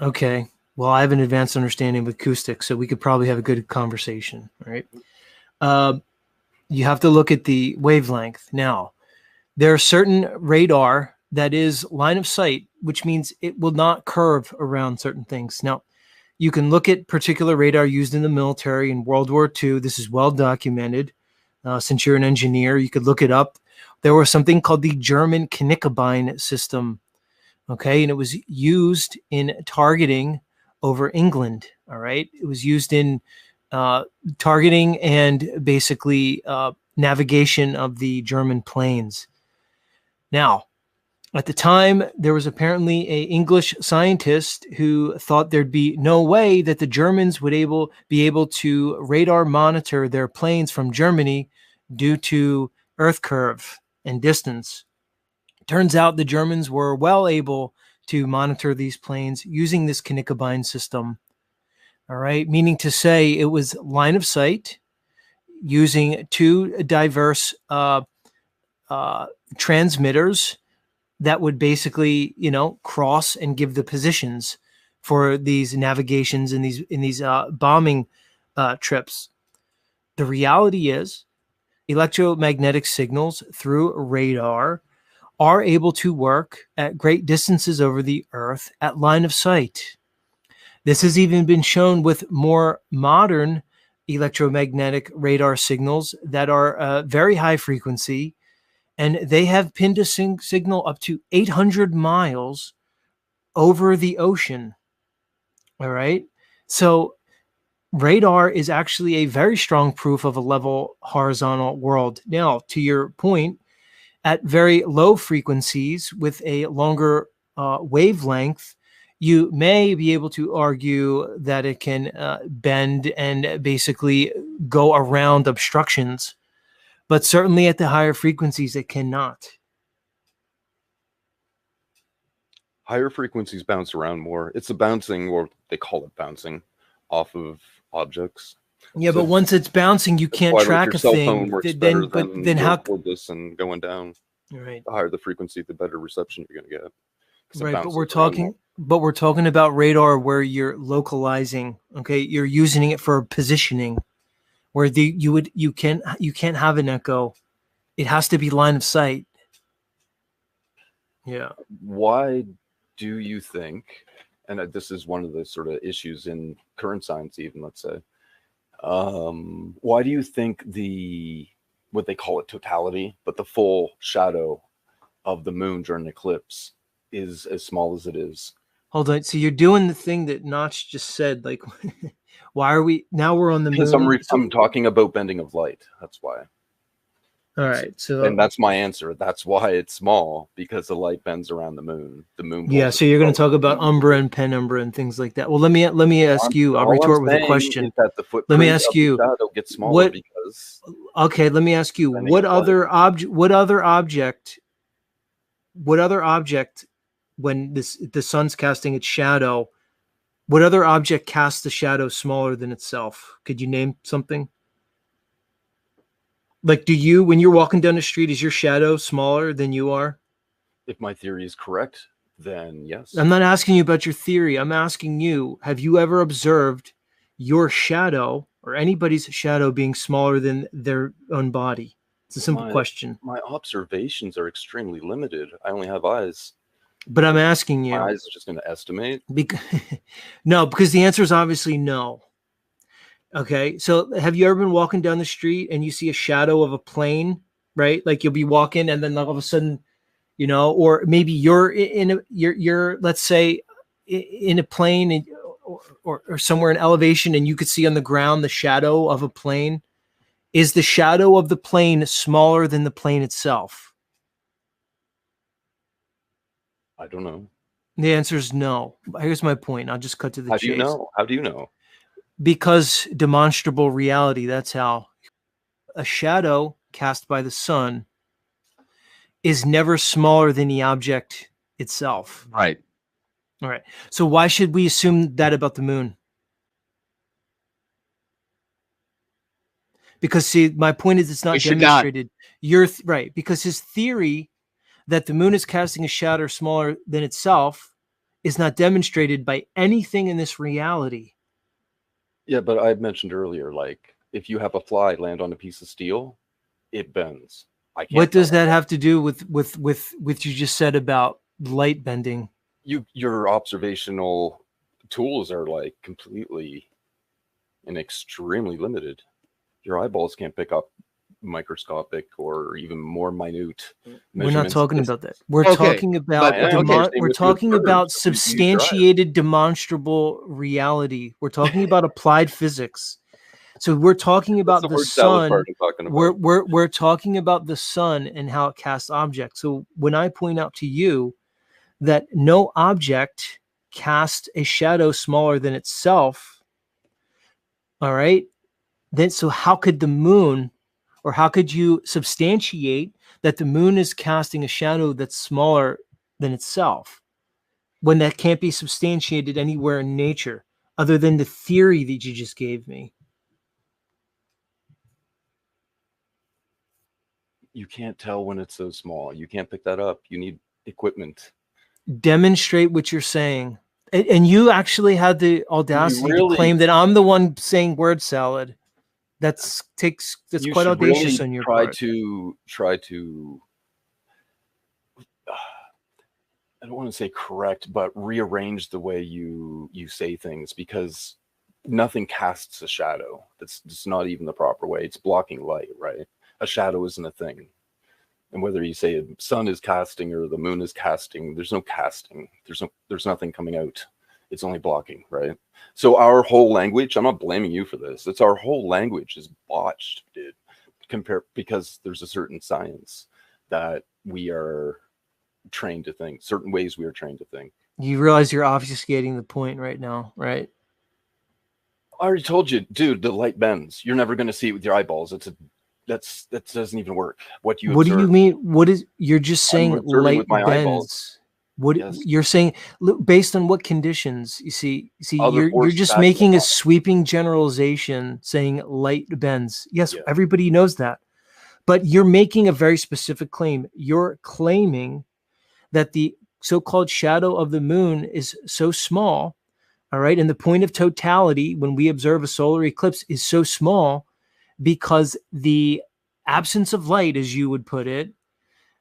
Okay. Well, I have an advanced understanding of acoustics, so we could probably have a good conversation. Right. You have to look at the wavelength. Now, there are certain radar that is line of sight, which means it will not curve around certain things. Now, you can look at particular radar used in the military in World War II. This is well documented. Since you're an engineer, you could look it up. There was something called the German Knickerbein system. Okay. And it was used in targeting over England. All right. It was used in targeting and basically navigation of the German planes. Now, at the time, there was apparently an English scientist who thought there'd be no way that the Germans would be able to radar monitor their planes from Germany due to Earth curve and distance. Turns out the Germans were well able to monitor these planes using this Knickerbein system. All right, meaning to say it was line of sight using 2 diverse transmitters that would basically, cross and give the positions for these navigations in these bombing trips. The reality is, electromagnetic signals through radar are able to work at great distances over the Earth at line of sight. This has even been shown with more modern electromagnetic radar signals that are very high frequency, and they have pinned a signal up to 800 miles over the ocean. All right. So radar is actually a very strong proof of a level horizontal world. Now, to your point, at very low frequencies with a longer wavelength, you may be able to argue that it can bend and basically go around obstructions. But certainly at the higher frequencies, it cannot. Higher frequencies bounce around more. It's a bouncing, or they call it bouncing, off of objects. Yeah, so, but once it's bouncing, you can't track a thing. Then how toward this and going down? Right. The higher the frequency, the better reception you're going to get. Right, but we're talking about radar where you're localizing. Okay, you're using it for positioning. Where you can't have an echo. It has to be line of sight. Yeah. Why do you think, and this is one of the sort of issues in current science, even, let's say, why do you think what they call it totality, but the full shadow of the moon during an eclipse is as small as it is? Hold on. So you're doing the thing that Nach just said, like, why are we now? We're on the moon. I'm talking about bending of light. That's why. All right. So, and that's my answer. That's why it's small, because the light bends around the moon. The moon. Yeah. So you're going to talk about umbra and penumbra and things like that. Well, let me ask you. I'll retort with a question. Let me ask you. Gets smaller because. Okay. Let me ask you. What other object? When the sun's casting its shadow, what other object casts a shadow smaller than itself? Could you name something? Like, when you're walking down the street, is your shadow smaller than you are? If my theory is correct, then yes. I'm not asking you about your theory. I'm asking you, have you ever observed your shadow or anybody's shadow being smaller than their own body? It's a simple question. My observations are extremely limited. I only have eyes. But I'm asking you. My eyes are just going to estimate? No, because the answer is obviously no. Okay, so have you ever been walking down the street and you see a shadow of a plane, right? Like you'll be walking and then all of a sudden, you know, or maybe you're you're let's say in a plane or somewhere in elevation and you could see on the ground the shadow of a plane. Is the shadow of the plane smaller than the plane itself? I don't know. The answer is no. Here's my point. I'll just cut to the chase. How do you know? How do you know? Because demonstrable reality, that's how. A shadow cast by the sun is never smaller than the object itself. Right. All right. So why should we assume that about the moon? Because see, my point is it's not demonstrated. You're right, because his theory that the moon is casting a shadow smaller than itself is not demonstrated by anything in this reality. Yeah, but I mentioned earlier, like if you have a fly land on a piece of steel, it bends. I can't. What does that have to do with you just said about light bending? Your observational tools are like completely and extremely limited. Your eyeballs can't pick up microscopic or even more minute We're not talking about that. We're Okay, talking about we're talking about substantiated demonstrable reality. We're talking about applied physics. So we're talking about the sun. We're talking about the sun and how it casts objects. So when I point out to you that no object casts a shadow smaller than itself, all right, then so how could the moon, or how could you substantiate that the moon is casting a shadow that's smaller than itself when that can't be substantiated anywhere in nature other than the theory that you just gave me? You can't tell when it's so small. You can't pick that up. You need equipment. Demonstrate what you're saying. And you actually had the audacity to claim that I'm the one saying word salad. That's quite audacious on your part. Try to I don't want to say correct, but rearrange the way you say things, because nothing casts a shadow. That's just not even the proper way. It's blocking light, right? A shadow isn't a thing. And whether you say a sun is casting or the moon is casting, there's no casting. There's nothing coming out. It's only blocking, right? So our whole language, I'm not blaming you for this. It's our whole language is botched, dude. Because there's a certain science that we are trained to think, certain ways we are trained to think. You realize you're obfuscating the point right now, right? I already told you, dude, the light bends. You're never going to see it with your eyeballs. That doesn't even work. What do you mean? You're just saying light bends. Eyeballs. You're saying based on what conditions? You see, you're just making a sweeping generalization saying light bends. Yes, yeah. Everybody knows that. But you're making a very specific claim. You're claiming that the so-called shadow of the moon is so small, all right, and the point of totality when we observe a solar eclipse is so small because the absence of light, as you would put it,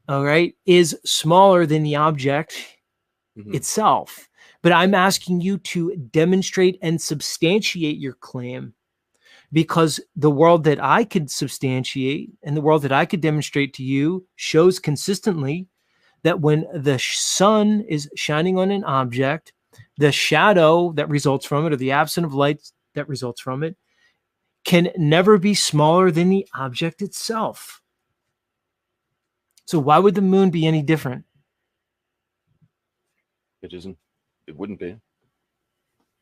all right, is smaller than the object itself. But I'm asking you to demonstrate and substantiate your claim, because the world that I could substantiate and the world that I could demonstrate to you shows consistently that when the sun is shining on an object, the shadow that results from it, or the absence of light that results from it, can never be smaller than the object itself. So why would the moon be any different? It isn't. It wouldn't be.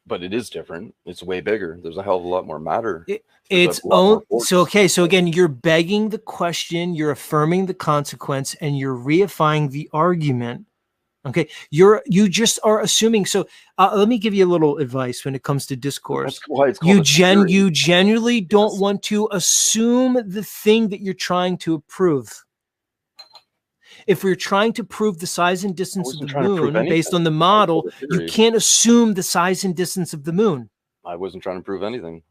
But it is different. It's way bigger. There's a hell of a lot more matter. So again, you're begging the question, you're affirming the consequence, and you're reifying the argument. Okay, you just are assuming. So let me give you a little advice when it comes to discourse. That's why it's called you genuinely don't want to assume the thing that you're trying to prove. If we're trying to prove the size and I distance of wasn't the trying to prove moon based anything. on the I model, told a you theory. can't assume the size and distance of the moon. I wasn't trying to prove anything.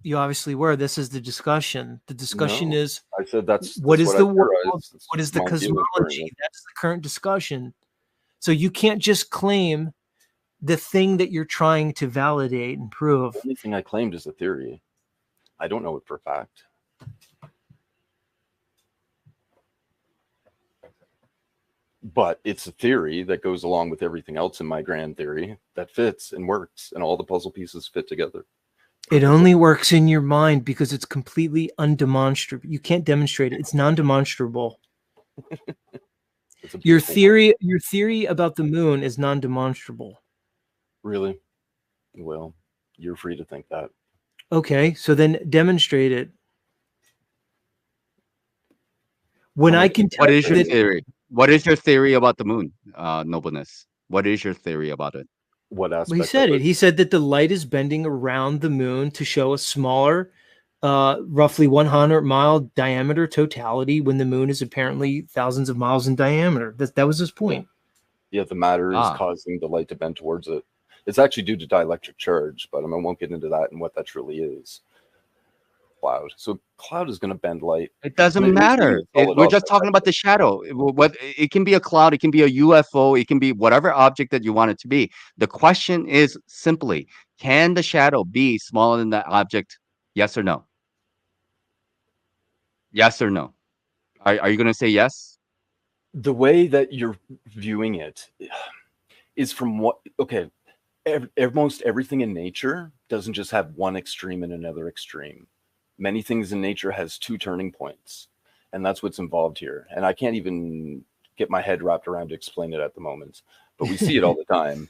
You obviously were. This is the discussion. The discussion No, is I said that's what is what I the world? theorized. It's What is the my view cosmology? currently. That's the current discussion. So you can't just claim the thing that you're trying to validate and prove. The only thing I claimed is a theory. I don't know it for a fact. But it's a theory that goes along with everything else in my grand theory that fits and works, and all the puzzle pieces fit together. It only works in your mind because it's completely undemonstrable. You can't demonstrate it. It's non-demonstrable. It's a Your beautiful theory about the moon is non-demonstrable. Really? Well, you're free to think that. Okay, so then demonstrate it. When I can tell What is your that theory? What is your theory about the moon, Nobleness? What is your theory about it? What aspect? well, he said of it. He said that the light is bending around the moon to show a smaller, roughly 100-mile diameter totality when the moon is apparently thousands of miles in diameter. That was his point. Yeah, the matter is Ah. causing the light to bend towards it. It's actually due to dielectric charge, but I won't get into that and what that truly is. Cloud. So cloud is going to bend light. It doesn't Maybe we can matter. follow it We're up just by talking about the shadow. What it can be a cloud, it can be a UFO, it can be whatever object that you want it to be. The question is simply, can the shadow be smaller than that object? Yes or no? Yes or no? Are you going to say yes? The way that you're viewing it is from what, okay, most everything in nature doesn't just have one extreme and another extreme. Many things in nature has two turning points, and that's what's involved here. And I can't even get my head wrapped around to explain it at the moment, but we see it all the time.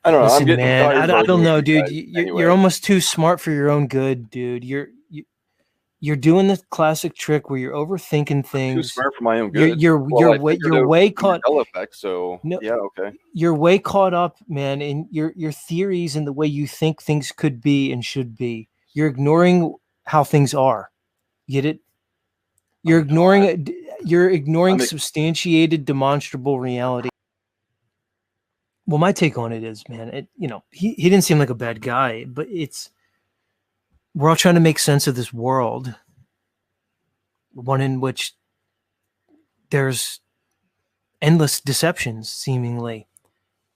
I don't know. Listen, I'm getting man, tired I don't arguing know, with you dude. guys You're anyway. almost too smart for your own good, dude. You're doing the classic trick where you're overthinking Too things. smart for my own You're good. you're Well, you're I way figured you're out way the caught. Mandela effect, so No, yeah, okay. you're way caught up, man, in your theories and the way you think things could be and should be. You're ignoring how things are. Get it? You're I'm ignoring not. it. You're ignoring I'm substantiated, demonstrable reality. Well, my take on it is, man, he didn't seem like a bad guy, but we're all trying to make sense of this world, one in which there's endless deceptions, seemingly.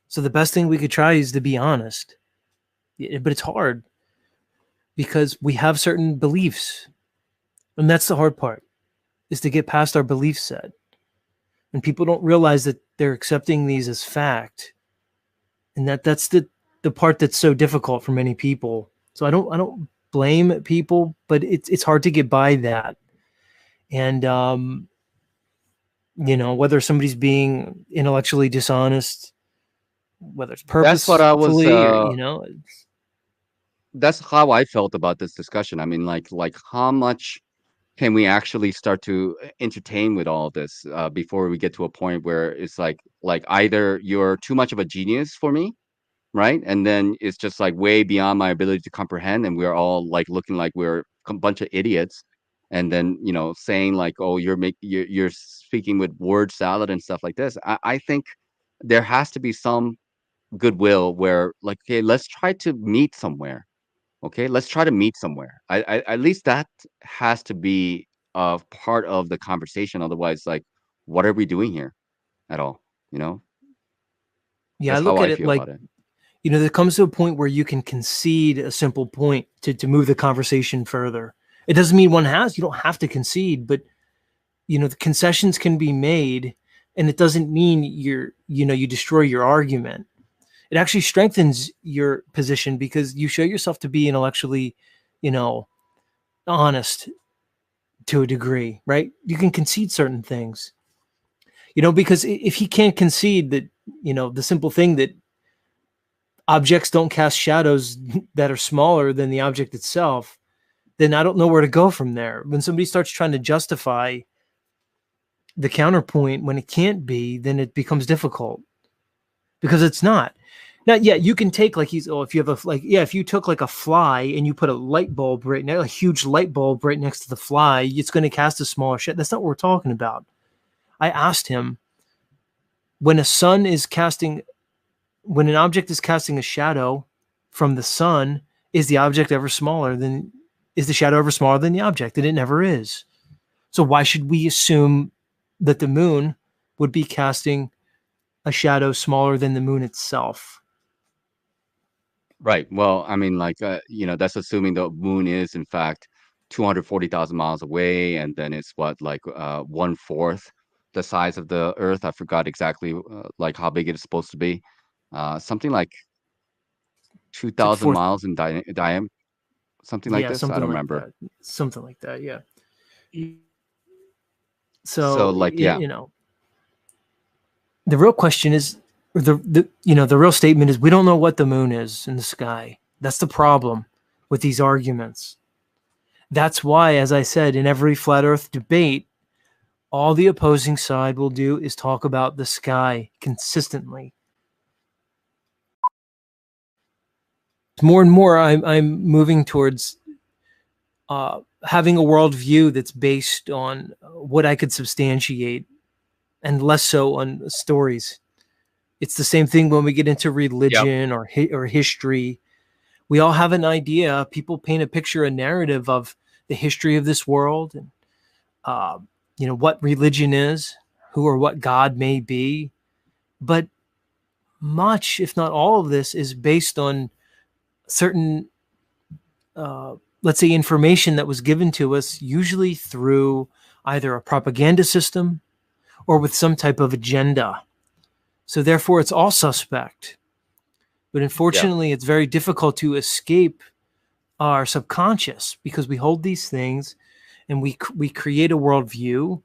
So the best thing we could try is to be honest. But it's hard because we have certain beliefs. And that's the hard part, is to get past our belief set. And people don't realize that they're accepting these as fact. And that's the part that's so difficult for many people. So I don't blame people, but it's hard to get by that. And whether somebody's being intellectually dishonest, whether it's That's what I was purposefully or that's how I felt about this discussion. I mean, like how much can we actually start to entertain with all this before we get to a point where it's like either you're too much of a genius for me, right? And then it's just like way beyond my ability to comprehend, and we're all like looking like we're a bunch of idiots, and then saying like, oh, you're speaking with word salad and stuff like this. I think there has to be some goodwill where like, okay, let's try to meet somewhere. Okay, let's try to meet somewhere. At least that has to be a part of the conversation. Otherwise, like, what are we doing here at all? yeah, I That's how look at I it feel like, about it. there comes to a point where you can concede a simple point to move the conversation further. It doesn't mean you don't have to concede, but the concessions can be made, and it doesn't mean you destroy your argument. It actually strengthens your position because you show yourself to be intellectually, honest to a degree, right? You can concede certain things, because if he can't concede that, the simple thing that objects don't cast shadows that are smaller than the object itself, then I don't know where to go from there. When somebody starts trying to justify the counterpoint when it can't be, then it becomes difficult because it's not. Now, yeah, you can take like if you have if you took like a fly and you put a light bulb right now, a huge light bulb right next to the fly, it's going to cast a smaller shadow. That's not what we're talking about. I asked him, when when an object is casting a shadow from the sun, is the shadow ever smaller than the object? And it never is. So why should we assume that the moon would be casting a shadow smaller than the moon itself? Right. Well, I mean, like, that's assuming the moon is in fact 240,000 miles away, and then it's what, like, 1/4 the size of the Earth. I forgot exactly like how big it is supposed to be. Something like It's like 2,000 fourth, miles in diameter, something like yeah, this. I don't remember. something like that, yeah. So, So like, yeah, the real question is, or the real statement is, we don't know what the moon is in the sky. That's the problem with these arguments. That's why, as I said, in every flat Earth debate, all the opposing side will do is talk about the sky consistently. More and more, I'm moving towards having a worldview that's based on what I could substantiate, and less so on stories. It's the same thing when we get into religion or history. We all have an idea. People paint a picture, a narrative of the history of this world, and what religion is, who or what God may be. But much, if not all of this, is based on certain, let's say, information that was given to us, usually through either a propaganda system or with some type of agenda. So therefore, it's all suspect. But unfortunately, it's very difficult to escape our subconscious, because we hold these things and we create a worldview,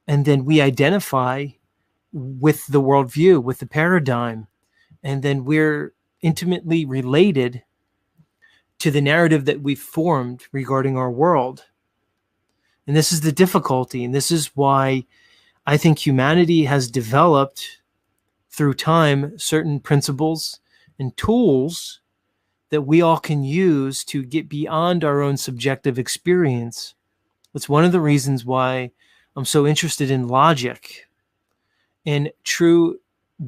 and then we identify with the worldview, with the paradigm, and then we're intimately related to the narrative that we've formed regarding our world. And this is the difficulty, and this is why I think humanity has developed through time certain principles and tools that we all can use to get beyond our own subjective experience. It's one of the reasons why I'm so interested in logic and true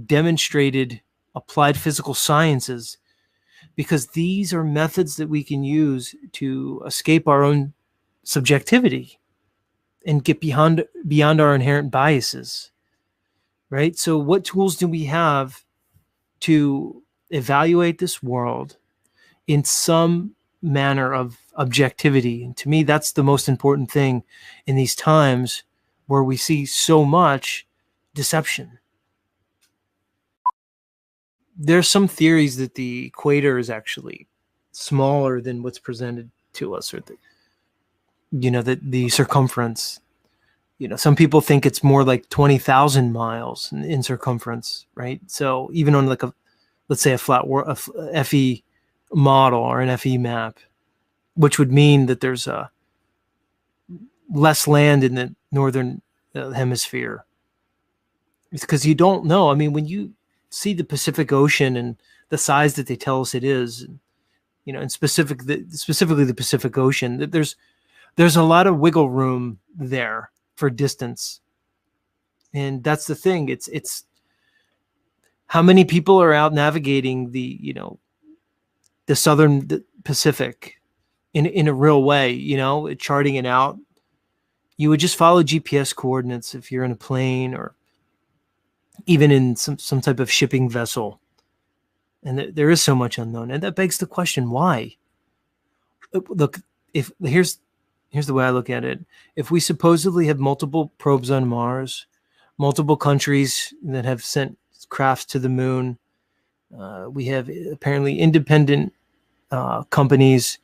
demonstrated applied physical sciences, because these are methods that we can use to escape our own subjectivity and get beyond our inherent biases, right? So what tools do we have to evaluate this world in some manner of objectivity? And to me, that's the most important thing in these times where we see so much deception. There's some theories that the equator is actually smaller than what's presented to us, or the circumference. Some people think it's more like 20,000 miles in circumference, right? So even on like let's say a FE model or an FE map, which would mean that there's less land in the northern hemisphere. It's because you don't know. I mean, when you see the Pacific Ocean and the size that they tell us it is, and specifically the Pacific Ocean, that there's a lot of wiggle room there for distance. And that's the thing. It's how many people are out navigating the southern Pacific in a real way, charting it out. You would just follow GPS coordinates if you're in a plane or even in some type of shipping vessel. And there is so much unknown. And that begs the question, why? Look, here's the way I look at it. If we supposedly have multiple probes on Mars, multiple countries that have sent crafts to the moon, we have apparently independent companies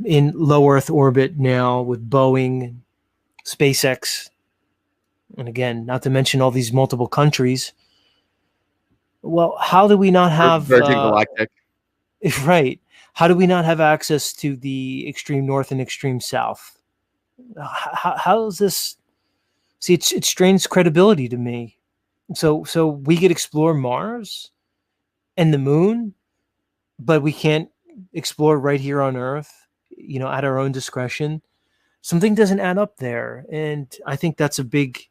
in low Earth orbit now with Boeing, SpaceX, and again, not to mention all these multiple countries. Well, how do we not have Virgin Galactic? Right. How do we not have access to the extreme north and extreme south? How is this? See, it strains credibility to me. So we could explore Mars, and the moon, but we can't explore right here on Earth, at our own discretion. Something doesn't add up there. And I think that's a big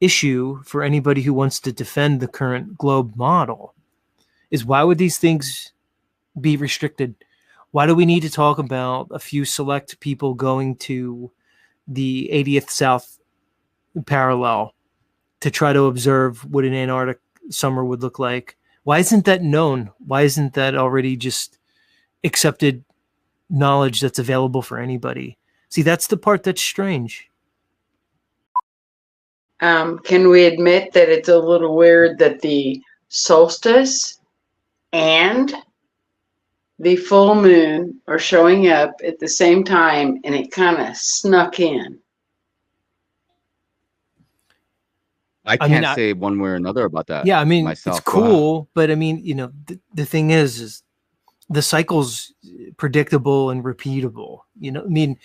issue for anybody who wants to defend the current globe model, is why would these things be restricted? Why do we need to talk about a few select people going to the 80th South parallel to try to observe what an Antarctic summer would look like? Why isn't that known? Why isn't that already just accepted knowledge that's available for anybody? See, that's the part that's strange. Can we admit that it's a little weird that the solstice and the full moon are showing up at the same time, and it kind of snuck in? I can't say one way or another about that. Yeah, I mean, myself. it's cool, but I mean, the thing is the cycle's predictable and repeatable. I mean,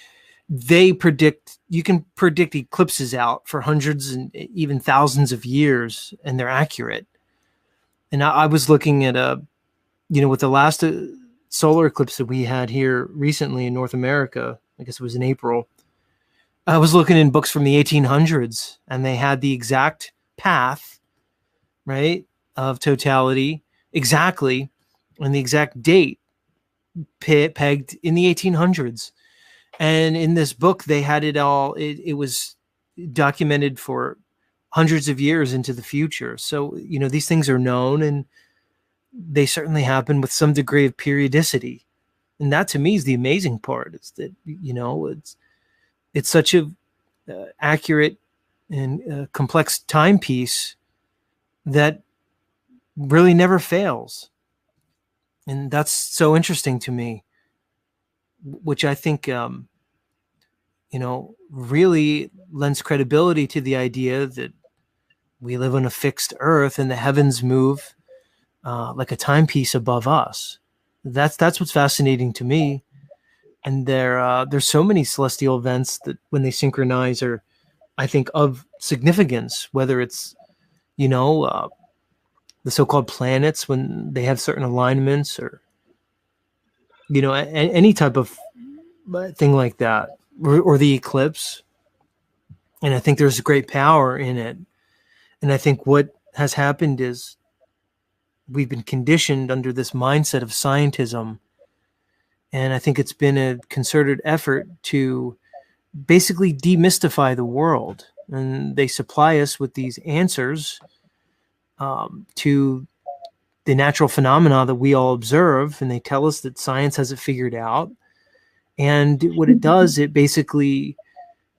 you can predict eclipses out for hundreds and even thousands of years, and they're accurate. And I was looking at with the last solar eclipse that we had here recently in North America, I guess it was in April, I was looking in books from the 1800s, and they had the exact path, right, of totality exactly, and the exact date pegged in the 1800s. And in this book, they had it all. It was documented for hundreds of years into the future. So, these things are known, and they certainly happen with some degree of periodicity. And that, to me, is the amazing part. Is that, it's such a accurate and complex timepiece that really never fails. And that's so interesting to me, which I think, really lends credibility to the idea that we live on a fixed Earth and the heavens move like a timepiece above us. That's what's fascinating to me. And there's so many celestial events that when they synchronize are, I think, of significance, whether it's, the so-called planets when they have certain alignments, or, any type of thing like that, or the eclipse. And I think there's great power in it. And I think what has happened is we've been conditioned under this mindset of scientism. And I think it's been a concerted effort to basically demystify the world. And they supply us with these answers to the natural phenomena that we all observe. And they tell us that science has it figured out. And what it does, it basically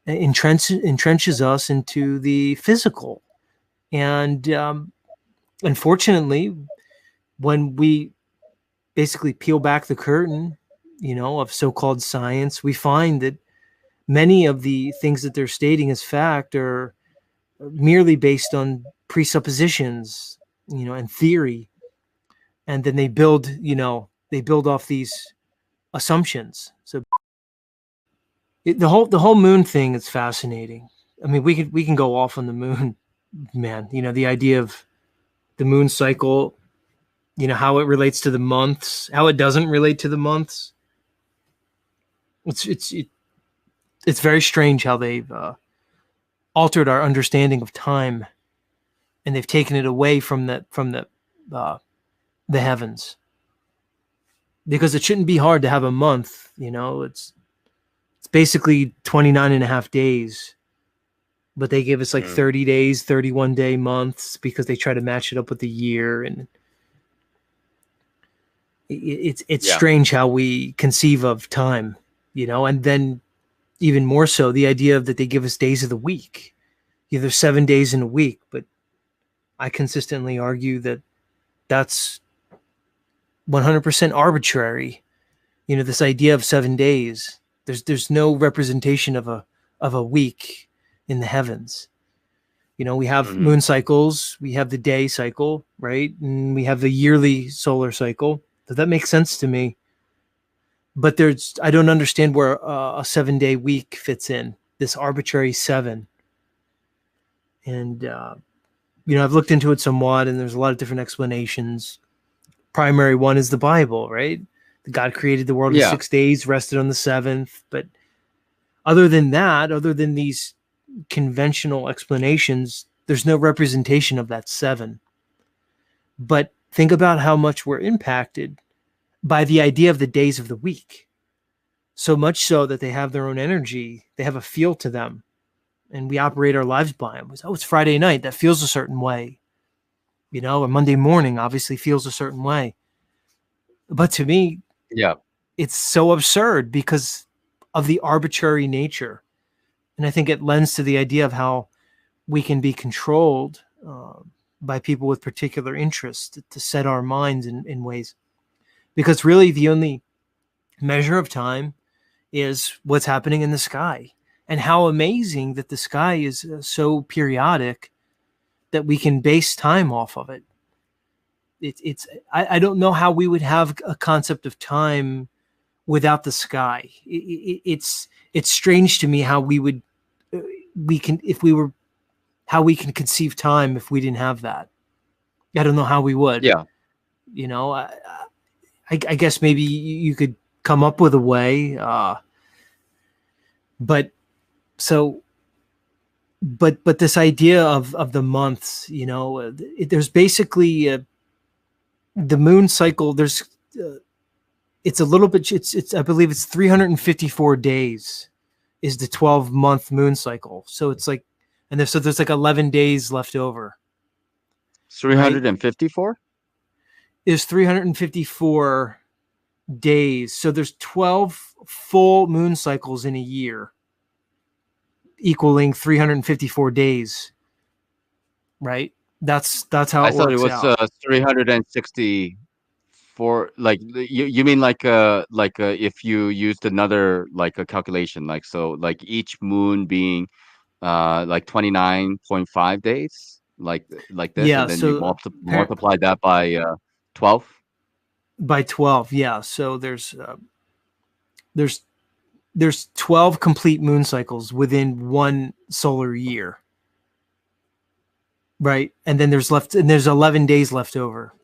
entrenches us into the physical. And unfortunately, when we basically peel back the curtain, of so-called science, we find that many of the things that they're stating as fact are merely based on presuppositions, and theory. And then they build off these assumptions. So the whole moon thing is fascinating. I mean, we can go off on the moon, man. The idea of the moon cycle, how it relates to the months, how it doesn't relate to the months. It's very strange how they've altered our understanding of time, and they've taken it away from the heavens, because it shouldn't be hard to have a month. It's basically 29 and a half days, but they give us like 30 days, 31 day months, because they try to match it up with the year. And it's strange how we conceive of time, and then even more so the idea of that they give us days of the week. There's 7 days in a week, but I consistently argue that that's 100% arbitrary. This idea of 7 days, there's no representation of a week in the heavens. We have moon cycles, we have the day cycle, right? And we have the yearly solar cycle. Does that make sense to me? But I don't understand where a 7 day week fits in, this arbitrary 7. And, I've looked into it somewhat, and there's a lot of different explanations. primary one is the Bible, right? God created the world in Yeah. 6 days, rested on the seventh. But other than that, other than these conventional explanations, there's no representation of that seven. But think about how much we're impacted by the idea of the days of the week. So much so that they have their own energy, they have a feel to them, and we operate our lives by them. Oh, it's Friday night, that feels a certain way. Or Monday morning obviously feels a certain way. But to me, Yeah. it's so absurd because of the arbitrary nature. And I think it lends to the idea of how we can be controlled by people with particular interests to set our minds in ways. Because really the only measure of time is what's happening in the sky, and how amazing that the sky is so periodic that we can base time off of it. I don't know how we would have a concept of time without the sky. It's strange to me how we can conceive time if we didn't have that. I don't know how we would. Yeah. I guess maybe you could come up with a way, but this idea of the months, there's basically the moon cycle. There's it's a little bit. It's I believe it's 354 days is the 12-month moon cycle. So it's like, and there's like 11 days left over. 354. Right? There's 354 days. So there's 12 full moon cycles in a year, equaling 354 days. Right? That's how I thought it was out. 364. Like you mean like if you used another like a calculation, like so like each moon being like 29.5 days, like this, Yeah, and then you so multiply that by 12. By 12, yeah. So there's 12 complete moon cycles within one solar year. Right? And then there's 11 days left over.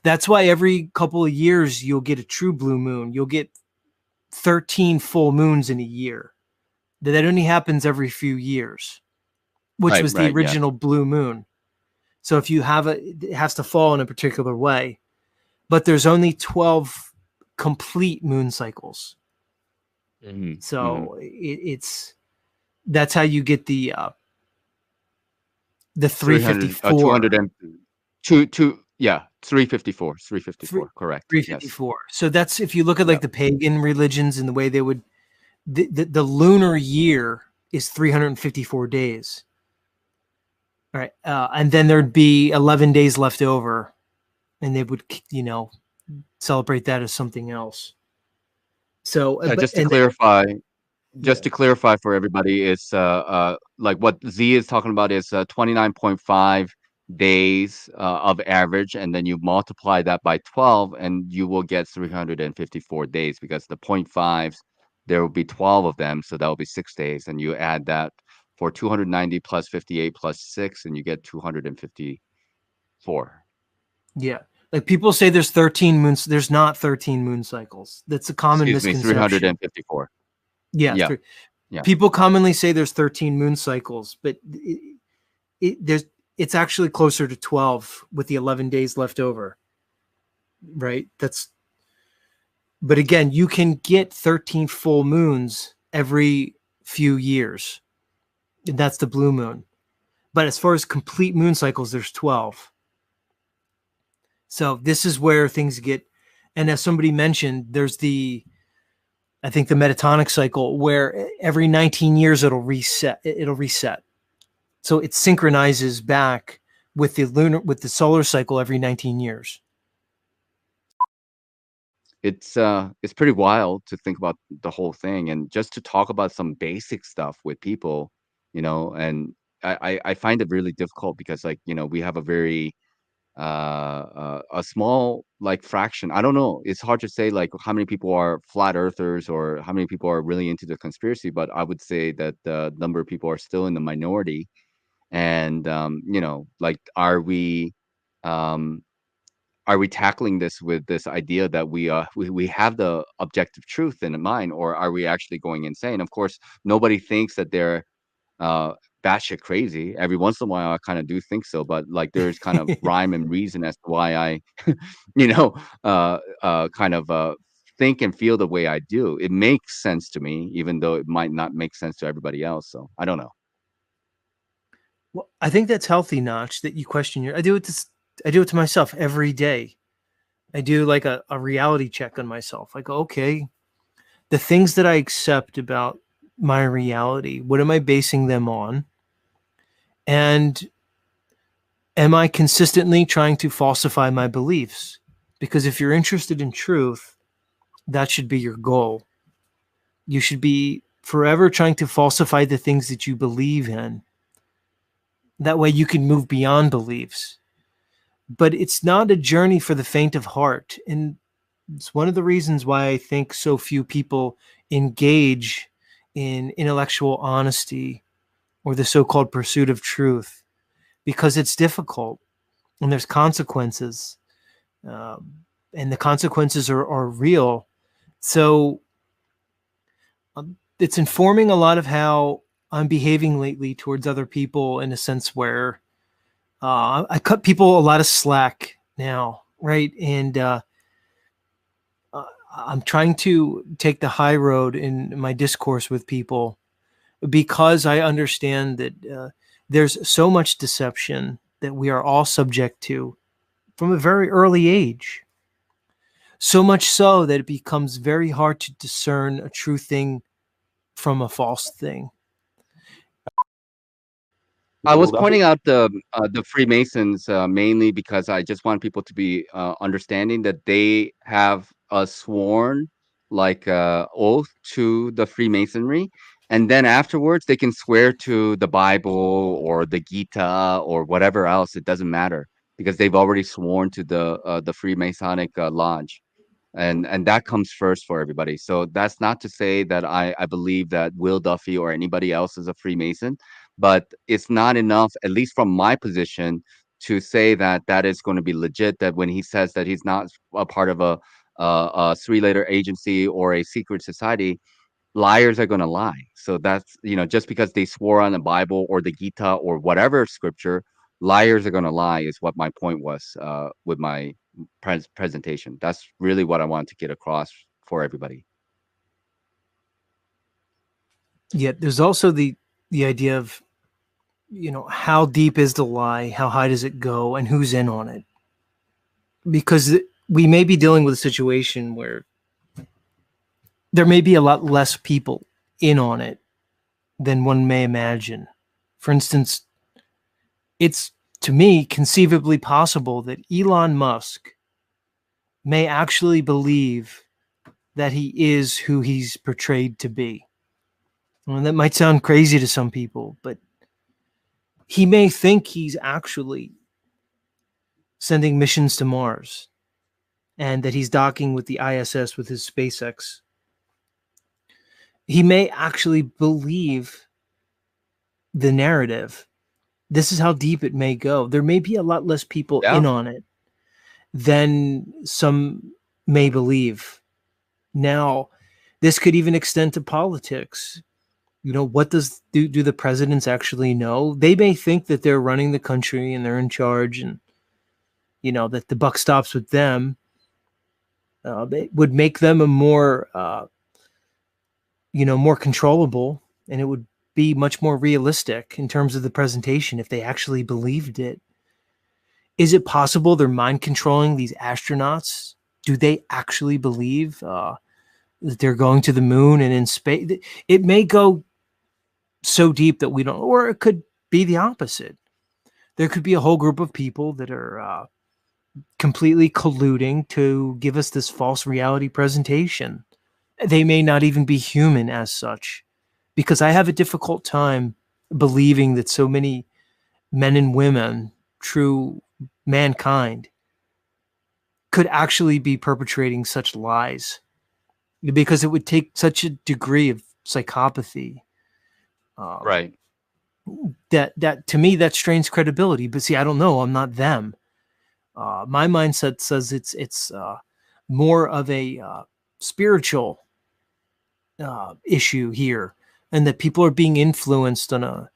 That's why every couple of years you'll get a true blue moon. You'll get 13 full moons in a year. That only happens every few years, which was the original blue moon. So if you have it has to fall in a particular way. But there's only 12 complete moon cycles. Mm-hmm. So it's that's how you get the 354. 354, correct. 354. Yes. So that's, if you look at like the pagan religions and the way they would, the lunar year is 354 days. All right. And then there'd be 11 days left over, and they would, celebrate that as something else. So just to clarify, to clarify for everybody, it's like what Z is talking about is 29.5 days of average, and then you multiply that by 12 and you will get 354 days, because the 0.5s, there will be 12 of them, so that will be 6 days, and you add that for 290 plus 58 plus 6 and you get 254. Yeah. Like people say there's 13 moons. There's not 13 moon cycles. That's a common misconception. 354. Yeah. People commonly say there's 13 moon cycles, but it's actually closer to 12 with the 11 days left over. Right? But again, you can get 13 full moons every few years. And that's the blue moon. But as far as complete moon cycles, there's 12. So this is where things get, and as somebody mentioned, there's I think the metatonic cycle, where every 19 years it'll reset. So it synchronizes back with the solar cycle every 19 years. It's pretty wild to think about the whole thing, and just to talk about some basic stuff with people, and I find it really difficult because, like, we have a very a small like fraction. I don't know. It's hard to say like how many people are flat earthers or how many people are really into the conspiracy, but I would say that the number of people are still in the minority. And like, are we are we tackling this with this idea that we have the objective truth in mind, or are we actually going insane? Of course, nobody thinks that they're uh batshit crazy. Every once in a while I kind of do think so, but like there's kind of rhyme and reason as to why I you know kind of think and feel the way I do. It makes sense to me, even though it might not make sense to everybody else. So I don't know. Well, I think that's healthy, Notch, that you question your. I do it to myself every day. I do like a reality check on myself. I go, okay, the things that I accept about my reality, what am I basing them on? And am I consistently trying to falsify my beliefs? Because if you're interested in truth, that should be your goal. You should be forever trying to falsify the things that you believe in. That way you can move beyond beliefs. But it's not a journey for the faint of heart. And it's one of the reasons why I think so few people engage in intellectual honesty or the so-called pursuit of truth, because it's difficult and there's consequences. And the consequences are real. So it's informing a lot of how I'm behaving lately towards other people, in a sense where I cut people a lot of slack now, right? And I'm trying to take the high road in my discourse with people, because I understand that there's so much deception that we are all subject to from a very early age. So much so that it becomes very hard to discern a true thing from a false thing. I was pointing out the Freemasons mainly because I just want people to be understanding that they have a sworn like oath to the Freemasonry, and then afterwards they can swear to the Bible or the Gita or whatever else. It doesn't matter because they've already sworn to the Freemasonic lodge, and that comes first for everybody. So that's not to say that I believe that Will Duffy or anybody else is a Freemason, but it's not enough, at least from my position, to say that that is going to be legit. That when he says that he's not a part of a three-letter agency or a secret society, liars are going to lie. So that's, just because they swore on the Bible or the Gita or whatever scripture, liars are going to lie is what my point was with my presentation. That's really what I want to get across for everybody. Yeah, there's also the idea of, how deep is the lie? How high does it go? And who's in on it? Because we may be dealing with a situation where there may be a lot less people in on it than one may imagine. For instance, it's, to me, conceivably possible that Elon Musk may actually believe that he is who he's portrayed to be. Well, that might sound crazy to some people, but he may think he's actually sending missions to Mars and that he's docking with the ISS with his SpaceX. He may actually believe the narrative. This is how deep it may go. There may be a lot less people in on it than some may believe. Now, this could even extend to politics. What do the presidents actually know? They may think that they're running the country and they're in charge, and that the buck stops with them. It would make them a more more controllable, and it would be much more realistic in terms of the presentation if they actually believed it. Is it possible they're mind controlling these astronauts? Do they actually believe that they're going to the moon and in space? It may go so deep that we don't, or it could be the opposite. There could be a whole group of people that are completely colluding to give us this false reality presentation. They may not even be human as such, because I have a difficult time believing that so many men and women, true mankind, could actually be perpetrating such lies, because it would take such a degree of psychopathy. Right. That to me, that strains credibility. But see, I don't know. I'm not them. My mindset says it's more of a spiritual issue here, and that people are being influenced on a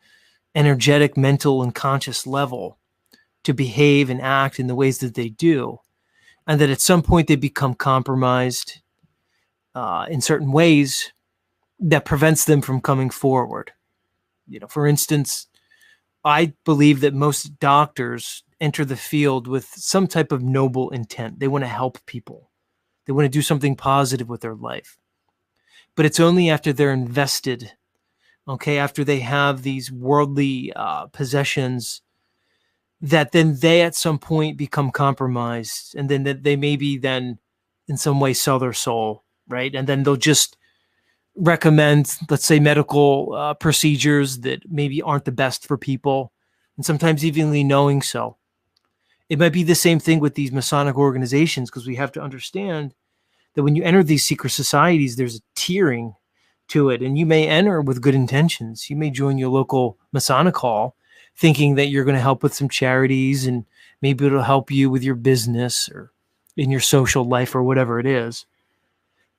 energetic, mental, and conscious level to behave and act in the ways that they do, and that at some point they become compromised in certain ways that prevents them from coming forward. For instance, I believe that most doctors enter the field with some type of noble intent. They want to help people. They want to do something positive with their life. But it's only after they're invested, after they have these worldly possessions, that then they at some point become compromised, and then that they maybe then in some way sell their soul, right? And then they'll just recommend, let's say, medical procedures that maybe aren't the best for people, and sometimes evenly knowing so. It might be the same thing with these Masonic organizations, because we have to understand that when you enter these secret societies, there's a tiering to it, and you may enter with good intentions. You may join your local Masonic hall thinking that you're going to help with some charities, and maybe it'll help you with your business or in your social life or whatever it is.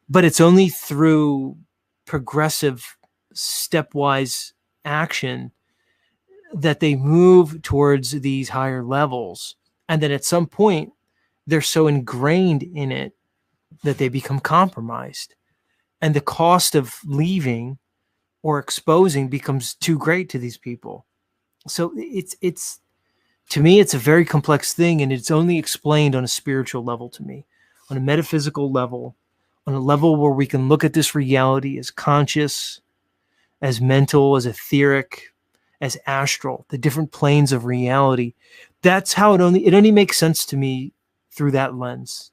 But it's only through progressive, stepwise action that they move towards these higher levels. And then at some point, they're so ingrained in it that they become compromised. And the cost of leaving or exposing becomes too great to these people. So it's to me, it's a very complex thing, and it's only explained on a spiritual level to me, on a metaphysical level, on a level where we can look at this reality as conscious, as mental, as etheric, as astral, the different planes of reality. That's how it only makes sense to me through that lens.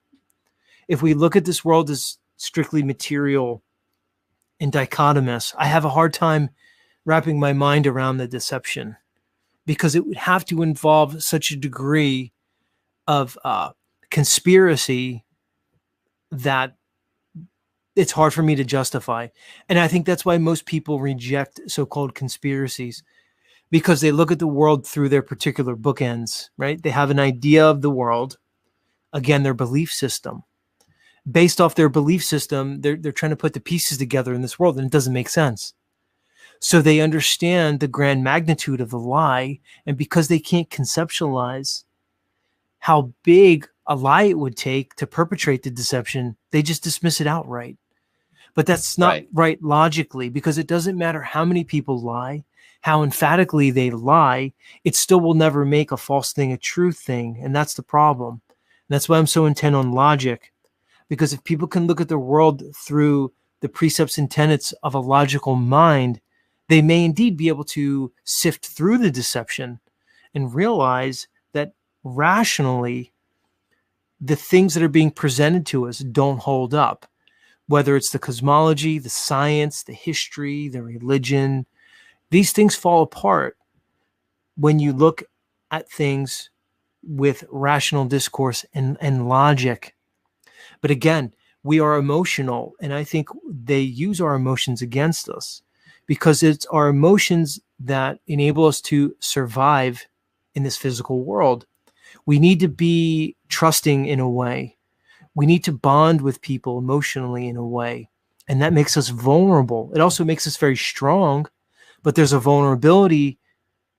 If we look at this world as strictly material and dichotomous, I have a hard time wrapping my mind around the deception, because it would have to involve such a degree of conspiracy that it's hard for me to justify. And I think that's why most people reject so-called conspiracies, because they look at the world through their particular bookends, right? They have an idea of the world, again, their belief system. Based off their belief system, they're trying to put the pieces together in this world, and it doesn't make sense. So they understand the grand magnitude of the lie, and because they can't conceptualize how big a lie it would take to perpetrate the deception, they just dismiss it outright. But that's not right logically, because it doesn't matter how many people lie, how emphatically they lie, it still will never make a false thing a true thing, and that's the problem. And that's why I'm so intent on logic, because if people can look at the world through the precepts and tenets of a logical mind, they may indeed be able to sift through the deception and realize that rationally, the things that are being presented to us don't hold up. Whether it's the cosmology, the science, the history, the religion, these things fall apart when you look at things with rational discourse and logic. But again, we are emotional, and I think they use our emotions against us, because it's our emotions that enable us to survive in this physical world. We need to be trusting in a way. We need to bond with people emotionally in a way, and that makes us vulnerable. It also makes us very strong, but there's a vulnerability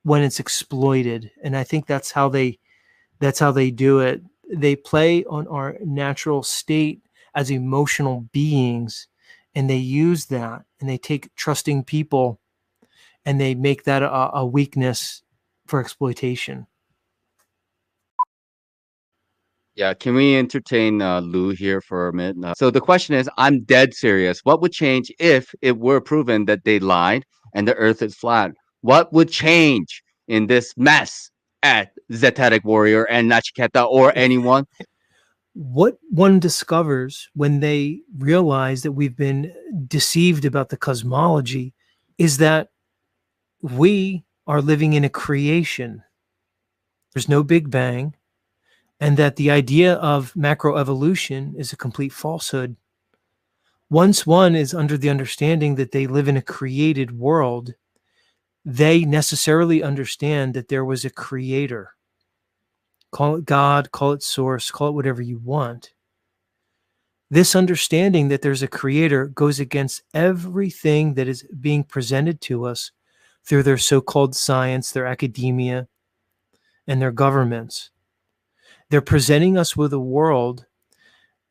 when it's exploited, and I think that's how they do it. They play on our natural state as emotional beings, and they use that, and they take trusting people and they make that a weakness for exploitation. Yeah, can we entertain Lou here for a minute? So the question is, I'm dead serious. What would change if it were proven that they lied and the earth is flat? What would change in this mess at Zetetic Warrior and Nachiketa or anyone? What one discovers when they realize that we've been deceived about the cosmology is that we are living in a creation. There's no Big Bang, and that the idea of macroevolution is a complete falsehood. Once one is under the understanding that they live in a created world, they necessarily understand that there was a creator. call it God, call it source, call it whatever you want. This understanding that there's a creator goes against everything that is being presented to us through their so-called science, their academia, and their governments. They're presenting us with a world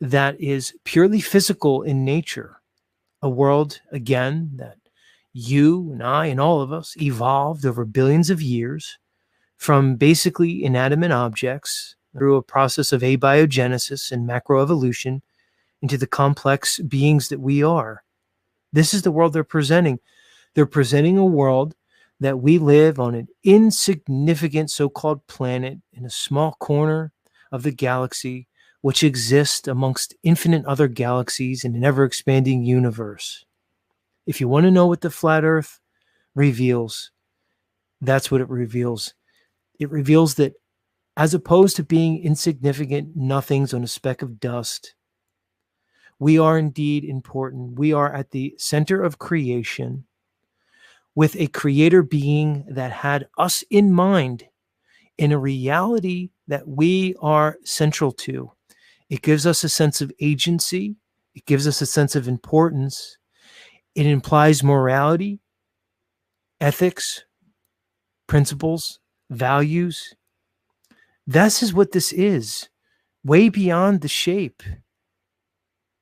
that is purely physical in nature, a world, again, that you and I and all of us evolved over billions of years from basically inanimate objects through a process of abiogenesis and macroevolution into the complex beings that we are. This is the world they're presenting. They're presenting a world that we live on an insignificant so-called planet in a small corner of the galaxy, which exists amongst infinite other galaxies in an ever-expanding universe. If you want to know what the flat Earth reveals, that's what it reveals. It reveals that as opposed to being insignificant nothings on a speck of dust, we are indeed important. We are at the center of creation with a creator being that had us in mind in a reality that we are central to. It gives us a sense of agency. It gives us a sense of importance. It implies morality, ethics, principles, values. This is what this is, way beyond the shape.